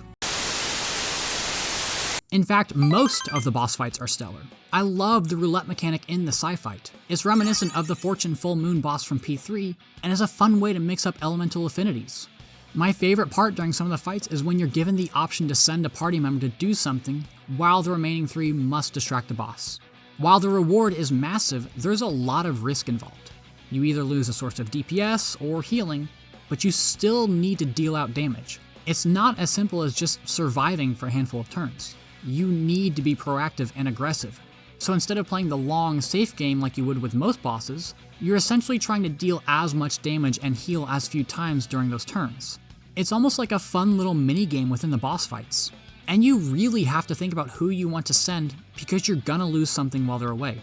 In fact, most of the boss fights are stellar. I love the roulette mechanic in the Psi-Fight. It's reminiscent of the Fortune Full Moon boss from P3, and is a fun way to mix up elemental affinities. My favorite part during some of the fights is when you're given the option to send a party member to do something, while the remaining 3 must distract the boss. While the reward is massive, there's a lot of risk involved. You either lose a source of DPS or healing, but you still need to deal out damage. It's not as simple as just surviving for a handful of turns. You need to be proactive and aggressive. So instead of playing the long, safe game like you would with most bosses, you're essentially trying to deal as much damage and heal as few times during those turns. It's almost like a fun little mini-game within the boss fights. And you really have to think about who you want to send because you're gonna lose something while they're away.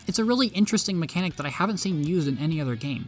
It's a really interesting mechanic that I haven't seen used in any other game.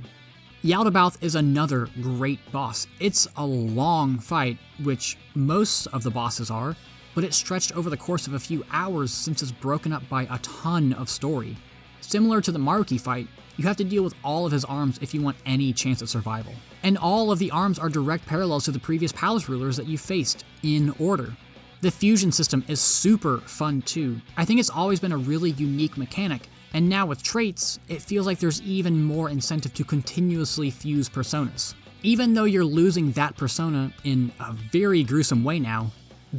Yaldabaoth is another great boss. It's a long fight, which most of the bosses are, but it's stretched over the course of a few hours since it's broken up by a ton of story. Similar to the Maruki fight, you have to deal with all of his arms if you want any chance at survival. And all of the arms are direct parallels to the previous palace rulers that you faced, in order. The fusion system is super fun too. I think it's always been a really unique mechanic, and now with traits, it feels like there's even more incentive to continuously fuse personas. Even though you're losing that persona in a very gruesome way now,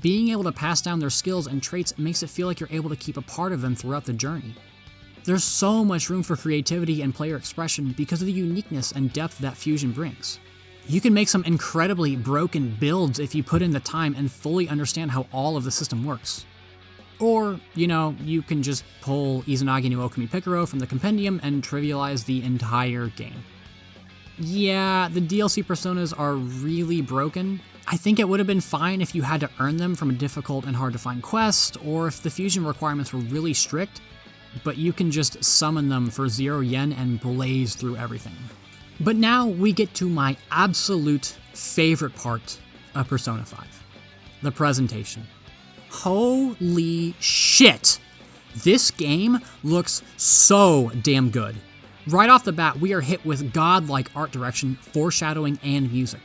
being able to pass down their skills and traits makes it feel like you're able to keep a part of them throughout the journey. There's so much room for creativity and player expression because of the uniqueness and depth that fusion brings. You can make some incredibly broken builds if you put in the time and fully understand how all of the system works. Or, you can just pull Izanagi no Okami Pikoro from the compendium and trivialize the entire game. Yeah, the DLC personas are really broken. I think it would have been fine if you had to earn them from a difficult and hard to find quest, or if the fusion requirements were really strict, but you can just summon them for 0 yen and blaze through everything. But now we get to my absolute favorite part of Persona 5, the presentation. Holy shit! This game looks so damn good. Right off the bat, we are hit with godlike art direction, foreshadowing, and music.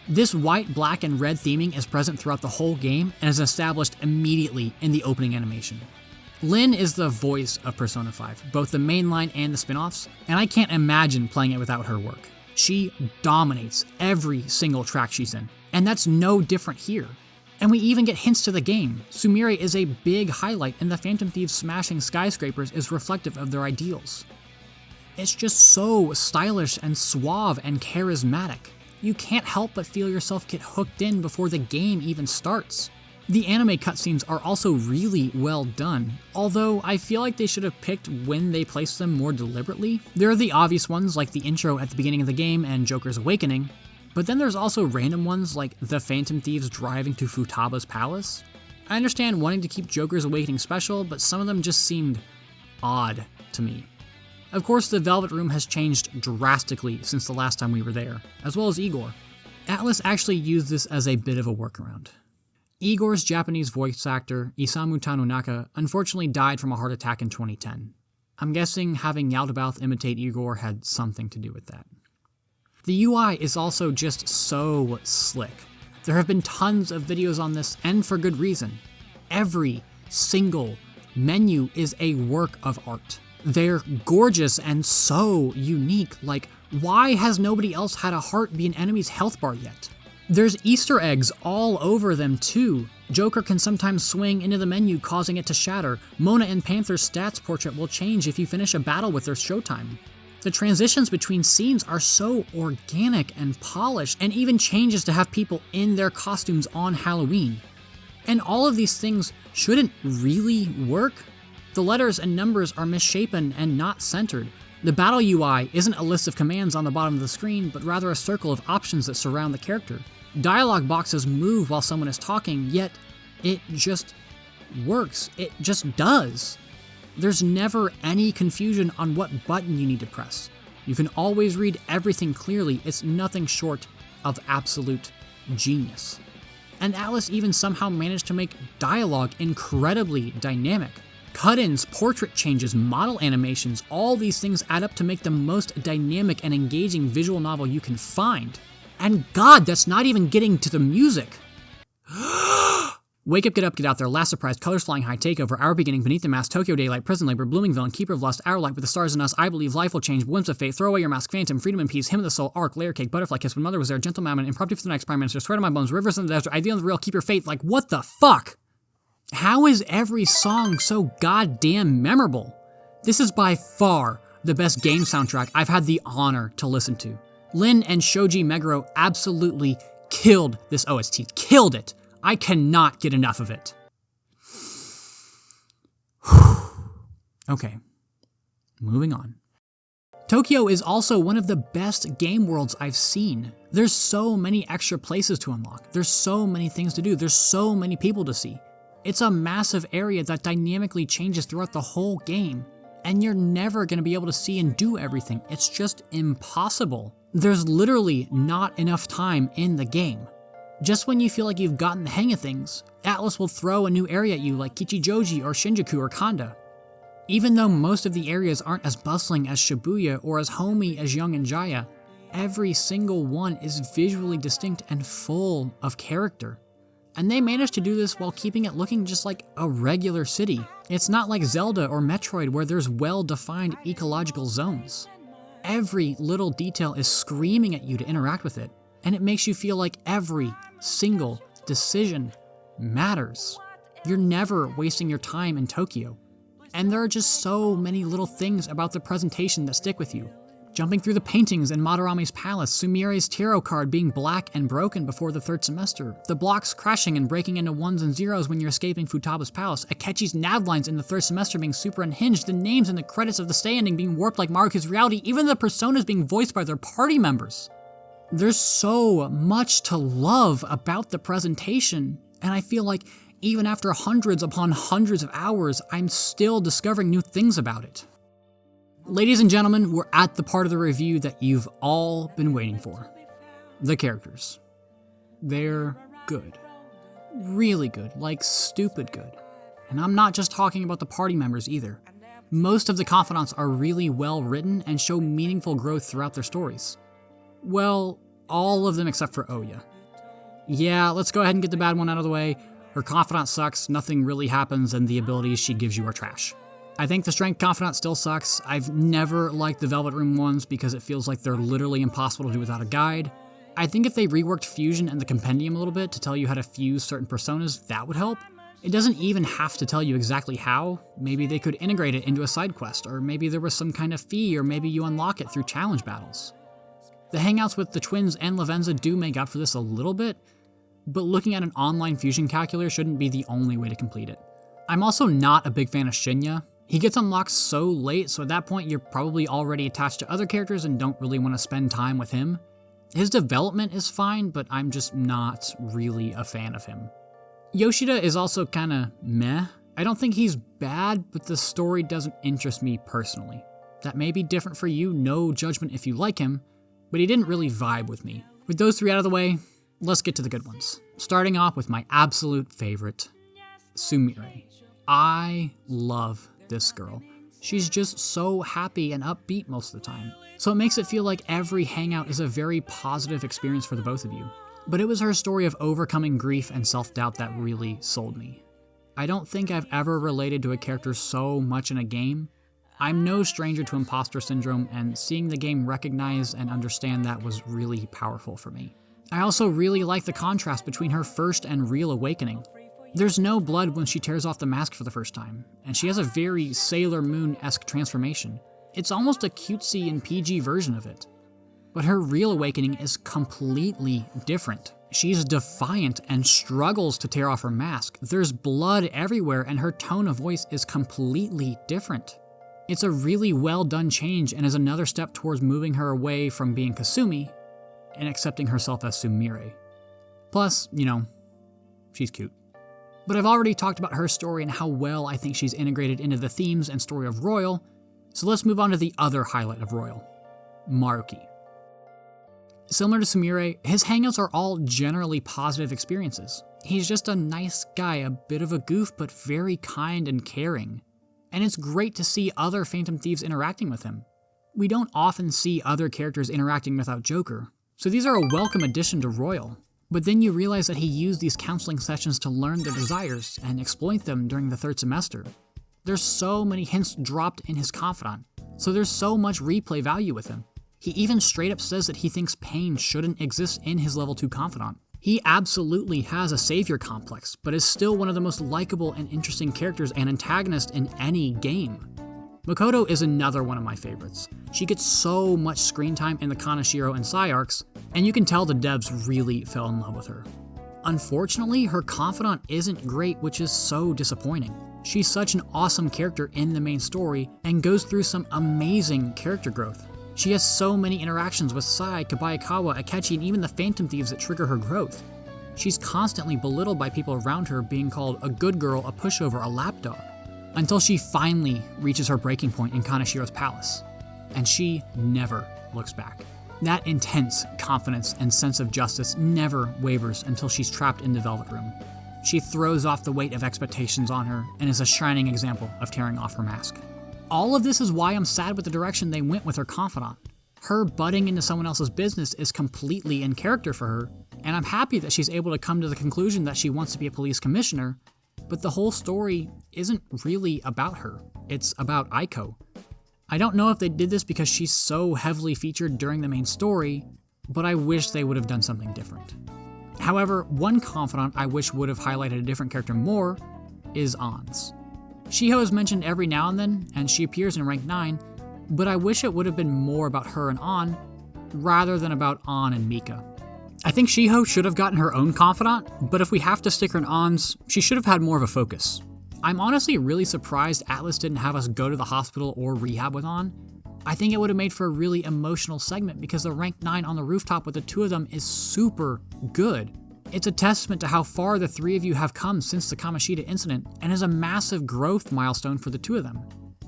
This white, black, and red theming is present throughout the whole game and is established immediately in the opening animation. Lyn is the voice of Persona 5, both the mainline and the spin-offs, and I can't imagine playing it without her work. She dominates every single track she's in, and that's no different here. And we even get hints to the game. Sumire is a big highlight, and the Phantom Thieves smashing skyscrapers is reflective of their ideals. It's just so stylish and suave and charismatic. You can't help but feel yourself get hooked in before the game even starts. The anime cutscenes are also really well done, although I feel like they should have picked when they placed them more deliberately. There are the obvious ones like the intro at the beginning of the game and Joker's Awakening, but then there's also random ones like the Phantom Thieves driving to Futaba's palace. I understand wanting to keep Joker's Awakening special, but some of them just seemed odd to me. Of course, the Velvet Room has changed drastically since the last time we were there, as well as Igor. Atlus actually used this as a bit of a workaround. Igor's Japanese voice actor, Isamu Tanonaka, unfortunately died from a heart attack in 2010. I'm guessing having Yaldabaoth imitate Igor had something to do with that. The UI is also just so slick. There have been tons of videos on this, and for good reason. Every single menu is a work of art. They're gorgeous and so unique, like, why has nobody else had a heart be an enemy's health bar yet? There's Easter eggs all over them too. Joker can sometimes swing into the menu, causing it to shatter. Mona and Panther's stats portrait will change if you finish a battle with their showtime. The transitions between scenes are so organic and polished, and even changes to have people in their costumes on Halloween. And all of these things shouldn't really work. The letters and numbers are misshapen and not centered. The battle UI isn't a list of commands on the bottom of the screen, but rather a circle of options that surround the character. Dialogue boxes move while someone is talking, yet it just works. It just does. There's never any confusion on what button you need to press. You can always read everything clearly. It's nothing short of absolute genius. And Atlus even somehow managed to make dialogue incredibly dynamic. Cut-ins, portrait changes, model animations, all these things add up to make the most dynamic and engaging visual novel you can find. And God, that's not even getting to the music. Wake Up, Get Up, Get Out There, Last Surprise, Colors Flying High, Takeover, Our Beginning, Beneath the Mask, Tokyo Daylight, Prison Labor, Blooming Villain, Keeper of Lust, Our Light, With the Stars in Us, I Believe, Life Will Change, Glimpse of Fate, Throw Away Your Mask, Phantom, Freedom and Peace, Hymn of the Soul, Arc, Layer Cake, Butterfly Kiss, When Mother Was There, Gentle Mammon, Impromptu for the Next Prime Minister, Sweat on My Bones, Rivers in the Desert, Ideal of the Real, Keep Your Faith. Like, what the fuck? How is every song so goddamn memorable? This is by far the best game soundtrack I've had the honor to listen to. Lyn and Shoji Meguro absolutely killed this OST. Killed it. I cannot get enough of it. Okay, moving on. Tokyo is also one of the best game worlds I've seen. There's so many extra places to unlock. There's so many things to do. There's so many people to see. It's a massive area that dynamically changes throughout the whole game, and you're never going to be able to see and do everything. It's just impossible. There's literally not enough time in the game. Just when you feel like you've gotten the hang of things, Atlus will throw a new area at you like Kichijoji or Shinjuku or Kanda. Even though most of the areas aren't as bustling as Shibuya or as homey as Young and Jaya, every single one is visually distinct and full of character. And they managed to do this while keeping it looking just like a regular city. It's not like Zelda or Metroid where there's well-defined ecological zones. Every little detail is screaming at you to interact with it, and it makes you feel like every single decision matters. You're never wasting your time in Tokyo. And there are just so many little things about the presentation that stick with you. Jumping through the paintings in Madarame's palace, Sumire's tarot card being black and broken before the third semester, the blocks crashing and breaking into ones and zeros when you're escaping Futaba's palace, Akechi's nav lines in the third semester being super unhinged, the names and the credits of the stay ending being warped like Maruku's reality, even the personas being voiced by their party members. There's so much to love about the presentation, and I feel like even after hundreds upon hundreds of hours, I'm still discovering new things about it. Ladies and gentlemen, we're at the part of the review that you've all been waiting for. The characters. They're good. Really good, like stupid good. And I'm not just talking about the party members either. Most of the confidants are really well written and show meaningful growth throughout their stories. Well, all of them except for Oya. Yeah, let's go ahead and get the bad one out of the way. Her confidant sucks, nothing really happens, and the abilities she gives you are trash. I think the strength confidant still sucks. I've never liked the Velvet Room ones because it feels like they're literally impossible to do without a guide. I think if they reworked Fusion and the Compendium a little bit to tell you how to fuse certain personas, that would help. It doesn't even have to tell you exactly how. Maybe they could integrate it into a side quest, or maybe there was some kind of fee, or maybe you unlock it through challenge battles. The hangouts with the twins and Lavenza do make up for this a little bit, but looking at an online fusion calculator shouldn't be the only way to complete it. I'm also not a big fan of Shinya. He gets unlocked so late, so at that point you're probably already attached to other characters and don't really want to spend time with him. His development is fine, but I'm just not really a fan of him. Yoshida is also kinda meh. I don't think he's bad, but the story doesn't interest me personally. That may be different for you, no judgment if you like him, but he didn't really vibe with me. With those three out of the way, let's get to the good ones. Starting off with my absolute favorite, Sumire. I love this girl. She's just so happy and upbeat most of the time. So it makes it feel like every hangout is a very positive experience for the both of you. But it was her story of overcoming grief and self-doubt that really sold me. I don't think I've ever related to a character so much in a game. I'm no stranger to imposter syndrome, and seeing the game recognize and understand that was really powerful for me. I also really like the contrast between her first and real awakening. There's no blood when she tears off the mask for the first time, and she has a very Sailor Moon-esque transformation. It's almost a cutesy and PG version of it. But her real awakening is completely different. She's defiant and struggles to tear off her mask. There's blood everywhere, and her tone of voice is completely different. It's a really well done change and is another step towards moving her away from being Kasumi and accepting herself as Sumire. Plus, she's cute. But I've already talked about her story and how well I think she's integrated into the themes and story of Royal, so let's move on to the other highlight of Royal, Maruki. Similar to Sumire, his hangouts are all generally positive experiences. He's just a nice guy, a bit of a goof, but very kind and caring. And it's great to see other Phantom Thieves interacting with him. We don't often see other characters interacting without Joker, so these are a welcome addition to Royal. But then you realize that he used these counseling sessions to learn their desires and exploit them during the third semester. There's so many hints dropped in his confidant, so there's so much replay value with him. He even straight up says that he thinks pain shouldn't exist in his level 2 confidant. He absolutely has a savior complex, but is still one of the most likable and interesting characters and antagonists in any game. Makoto is another one of my favorites. She gets so much screen time in the Kanashiro and Sai arcs, and you can tell the devs really fell in love with her. Unfortunately, her confidant isn't great, which is so disappointing. She's such an awesome character in the main story and goes through some amazing character growth. She has so many interactions with Sai, Kabayakawa, Akechi, and even the Phantom Thieves that trigger her growth. She's constantly belittled by people around her, being called a good girl, a pushover, a lapdog, until she finally reaches her breaking point in Kanashiro's palace. And she never looks back. That intense confidence and sense of justice never wavers until she's trapped in the Velvet Room. She throws off the weight of expectations on her and is a shining example of tearing off her mask. All of this is why I'm sad with the direction they went with her confidant. Her butting into someone else's business is completely in character for her, and I'm happy that she's able to come to the conclusion that she wants to be a police commissioner, but the whole story isn't really about her. It's about Aiko. I don't know if they did this because she's so heavily featured during the main story, but I wish they would have done something different. However, one confidant I wish would have highlighted a different character more is Ans. Shiho is mentioned every now and then, and she appears in rank 9, but I wish it would have been more about her and An, rather than about An and Mika. I think Shiho should have gotten her own confidant, but if we have to stick her in An's, she should have had more of a focus. I'm honestly really surprised Atlas didn't have us go to the hospital or rehab with An. I think it would have made for a really emotional segment because the rank 9 on the rooftop with the two of them is super good. It's a testament to how far the three of you have come since the Kamoshida incident and is a massive growth milestone for the two of them.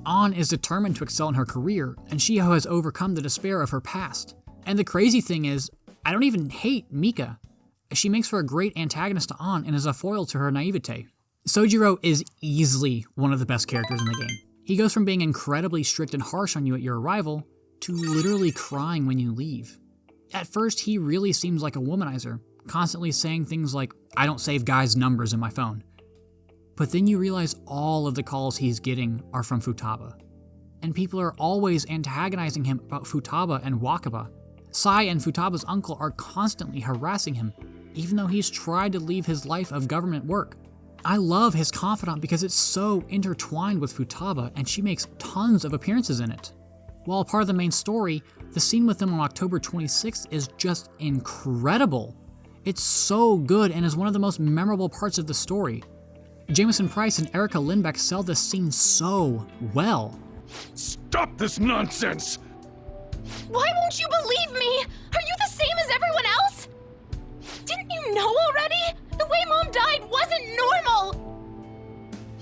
An is determined to excel in her career, and Shiho has overcome the despair of her past. And the crazy thing is, I don't even hate Mika. She makes for a great antagonist to An and is a foil to her naivete. Sojiro is easily one of the best characters in the game. He goes from being incredibly strict and harsh on you at your arrival to literally crying when you leave. At first, he really seems like a womanizer, constantly saying things like, "I don't save guys' numbers in my phone." But then you realize all of the calls he's getting are from Futaba. And people are always antagonizing him about Futaba and Wakaba. Sai and Futaba's uncle are constantly harassing him, even though he's tried to leave his life of government work. I love his confidant because it's so intertwined with Futaba and she makes tons of appearances in it. While part of the main story, the scene with them on October 26th is just incredible. It's so good and is one of the most memorable parts of the story. Jameson Price and Erica Lindbeck sell this scene so well. Stop this nonsense! Why won't you believe me? Are you the same as everyone else? Didn't you know already? The way Mom died wasn't normal!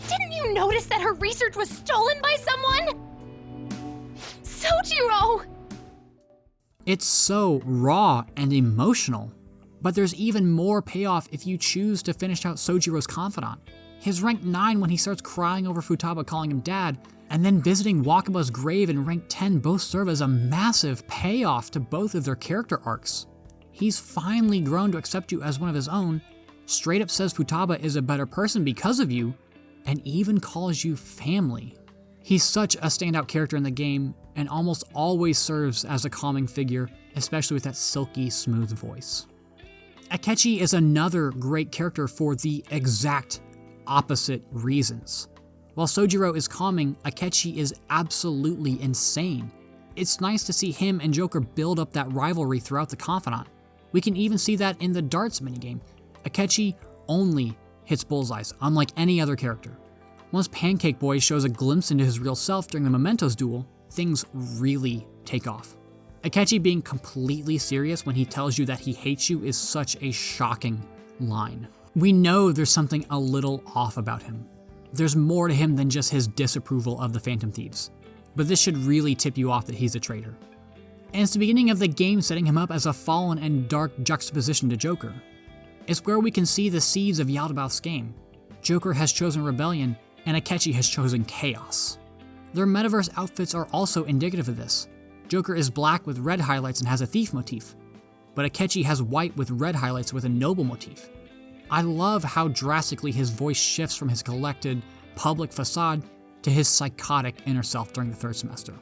Didn't you notice that her research was stolen by someone? Sojiro! It's so raw and emotional, but there's even more payoff if you choose to finish out Sojiro's confidant. His rank 9 when he starts crying over Futaba calling him dad, and then visiting Wakaba's grave in rank 10 both serve as a massive payoff to both of their character arcs. He's finally grown to accept you as one of his own, straight up says Futaba is a better person because of you, and even calls you family. He's such a standout character in the game, and almost always serves as a calming figure, especially with that silky, smooth voice. Akechi is another great character for the exact opposite reasons. While Sojiro is calming, Akechi is absolutely insane. It's nice to see him and Joker build up that rivalry throughout the Confidant. We can even see that in the darts minigame. Akechi only hits bullseyes, unlike any other character. Once Pancake Boy shows a glimpse into his real self during the Mementos duel, things really take off. Akechi being completely serious when he tells you that he hates you is such a shocking line. We know there's something a little off about him. There's more to him than just his disapproval of the Phantom Thieves, but this should really tip you off that he's a traitor. And it's the beginning of the game setting him up as a fallen and dark juxtaposition to Joker. It's where we can see the seeds of Yaldabaoth's game. Joker has chosen rebellion, and Akechi has chosen chaos. Their metaverse outfits are also indicative of this. Joker is black with red highlights and has a thief motif, but Akechi has white with red highlights with a noble motif. I love how drastically his voice shifts from his collected, public facade to his psychotic inner self during the third semester.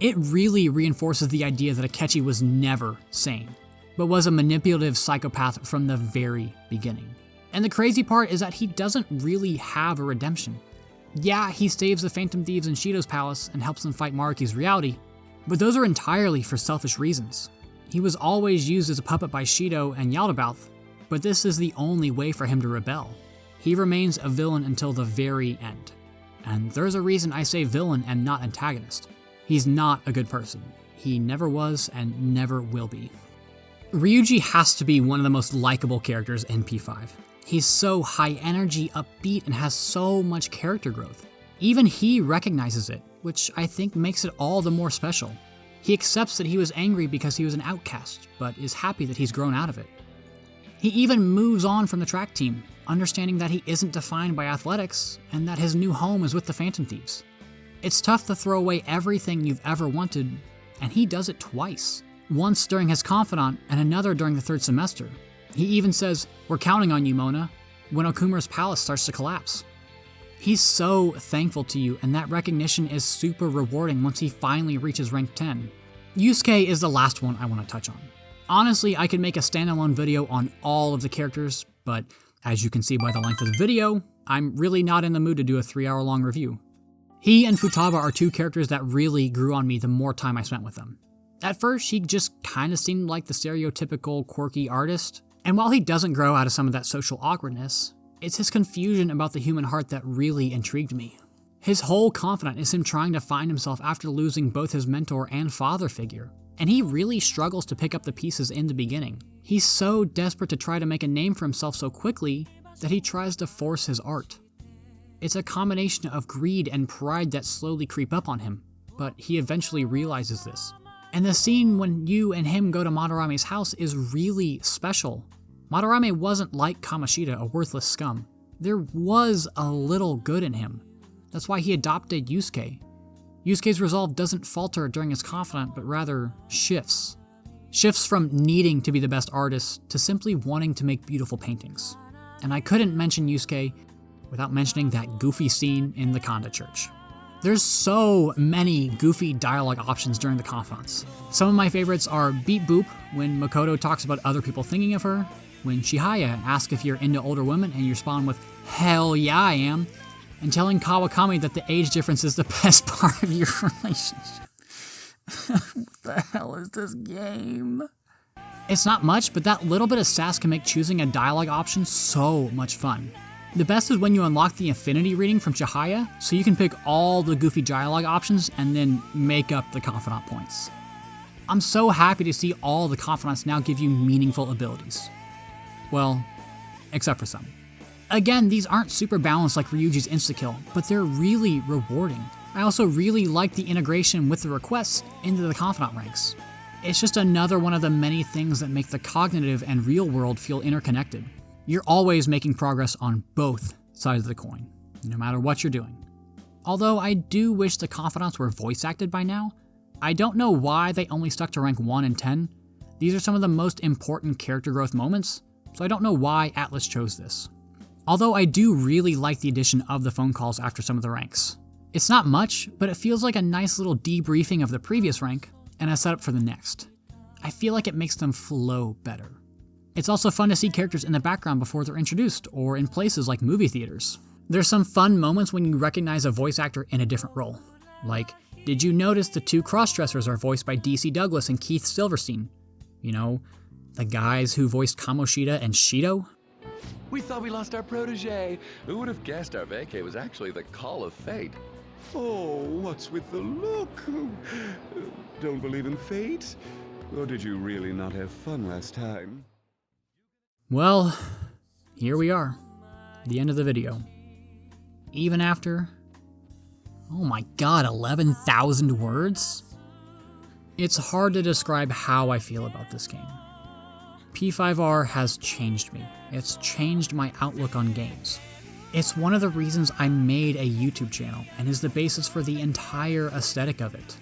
It really reinforces the idea that Akechi was never sane, but was a manipulative psychopath from the very beginning. And the crazy part is that he doesn't really have a redemption. Yeah, he saves the Phantom Thieves in Shido's palace and helps them fight Maruki's reality, but those are entirely for selfish reasons. He was always used as a puppet by Shido and Yaldabaoth, but this is the only way for him to rebel. He remains a villain until the very end. And there's a reason I say villain and not antagonist. He's not a good person. He never was and never will be. Ryuji has to be one of the most likable characters in P5. He's so high energy, upbeat, and has so much character growth. Even he recognizes it, which I think makes it all the more special. He accepts that he was angry because he was an outcast, but is happy that he's grown out of it. He even moves on from the track team, understanding that he isn't defined by athletics and that his new home is with the Phantom Thieves. It's tough to throw away everything you've ever wanted, and he does it twice. Once during his confidant and another during the third semester. He even says, "We're counting on you, Mona," when Okumura's palace starts to collapse. He's so thankful to you, and that recognition is super rewarding once he finally reaches rank 10. Yusuke is the last one I want to touch on. Honestly, I could make a standalone video on all of the characters, but as you can see by the length of the video, I'm really not in the mood to do a 3-hour long review. He and Futaba are two characters that really grew on me the more time I spent with them. At first, he just kinda seemed like the stereotypical quirky artist, and while he doesn't grow out of some of that social awkwardness, it's his confusion about the human heart that really intrigued me. His whole confidant is him trying to find himself after losing both his mentor and father figure, and he really struggles to pick up the pieces in the beginning. He's so desperate to try to make a name for himself so quickly that he tries to force his art. It's a combination of greed and pride that slowly creep up on him, but he eventually realizes this. And the scene when you and him go to Madarame's house is really special. Madarame wasn't like Kamoshida, a worthless scum. There was a little good in him. That's why he adopted Yusuke. Yusuke's resolve doesn't falter during his confidant, but rather shifts. Shifts from needing to be the best artist to simply wanting to make beautiful paintings. And I couldn't mention Yusuke without mentioning that goofy scene in the Kanda church. There's so many goofy dialogue options during the confidants. Some of my favorites are Beep Boop, when Makoto talks about other people thinking of her, when Chihaya asks if you're into older women and you respond with, "Hell yeah I am," and telling Kawakami that the age difference is the best part of your relationship. What the hell is this game? It's not much, but that little bit of sass can make choosing a dialogue option so much fun. The best is when you unlock the Infinity reading from Chihaya, so you can pick all the goofy dialogue options and then make up the confidant points. I'm so happy to see all the confidants now give you meaningful abilities. Well, except for some. Again, these aren't super balanced like Ryuji's insta-kill, but they're really rewarding. I also really like the integration with the requests into the confidant ranks. It's just another one of the many things that make the cognitive and real world feel interconnected. You're always making progress on both sides of the coin, no matter what you're doing. Although I do wish the confidants were voice acted by now, I don't know why they only stuck to rank 1 and 10. These are some of the most important character growth moments, so I don't know why Atlus chose this. Although I do really like the addition of the phone calls after some of the ranks. It's not much, but it feels like a nice little debriefing of the previous rank and a setup for the next. I feel like it makes them flow better. It's also fun to see characters in the background before they're introduced, or in places like movie theaters. There's some fun moments when you recognize a voice actor in a different role. Like, did you notice the two crossdressers are voiced by DC Douglas and Keith Silverstein? You know, the guys who voiced Kamoshida and Shido? We thought we lost our protege. Who would have guessed our vacay was actually the call of fate? Oh, what's with the look? Don't believe in fate? Or did you really not have fun last time? Well, here we are. The end of the video. Even after, oh my god, 11,000 words? It's hard to describe how I feel about this game. P5R has changed me. It's changed my outlook on games. It's one of the reasons I made a YouTube channel and is the basis for the entire aesthetic of it.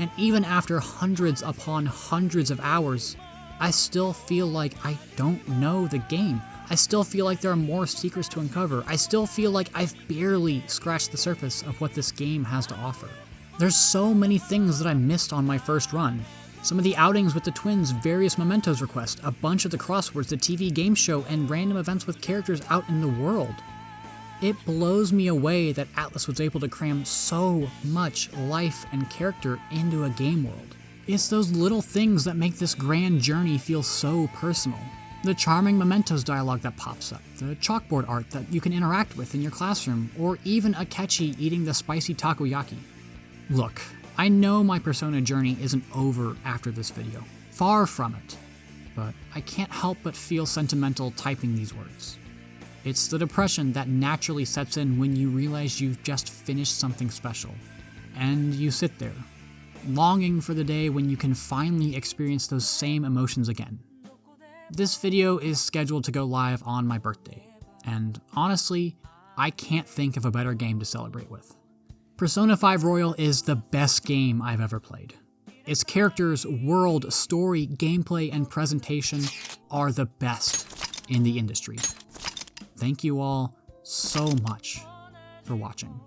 And even after hundreds upon hundreds of hours, I still feel like I don't know the game. I still feel like there are more secrets to uncover. I still feel like I've barely scratched the surface of what this game has to offer. There's so many things that I missed on my first run. Some of the outings with the twins, various mementos requests, a bunch of the crosswords, the TV game show, and random events with characters out in the world. It blows me away that Atlus was able to cram so much life and character into a game world. It's those little things that make this grand journey feel so personal. The charming mementos dialogue that pops up, the chalkboard art that you can interact with in your classroom, or even Akechi eating the spicy takoyaki. Look, I know my Persona journey isn't over after this video. Far from it. But I can't help but feel sentimental typing these words. It's the depression that naturally sets in when you realize you've just finished something special. And you sit there, longing for the day when you can finally experience those same emotions again. This video is scheduled to go live on my birthday, and honestly, I can't think of a better game to celebrate with. Persona 5 Royal is the best game I've ever played. Its characters, world, story, gameplay, and presentation are the best in the industry. Thank you all so much for watching.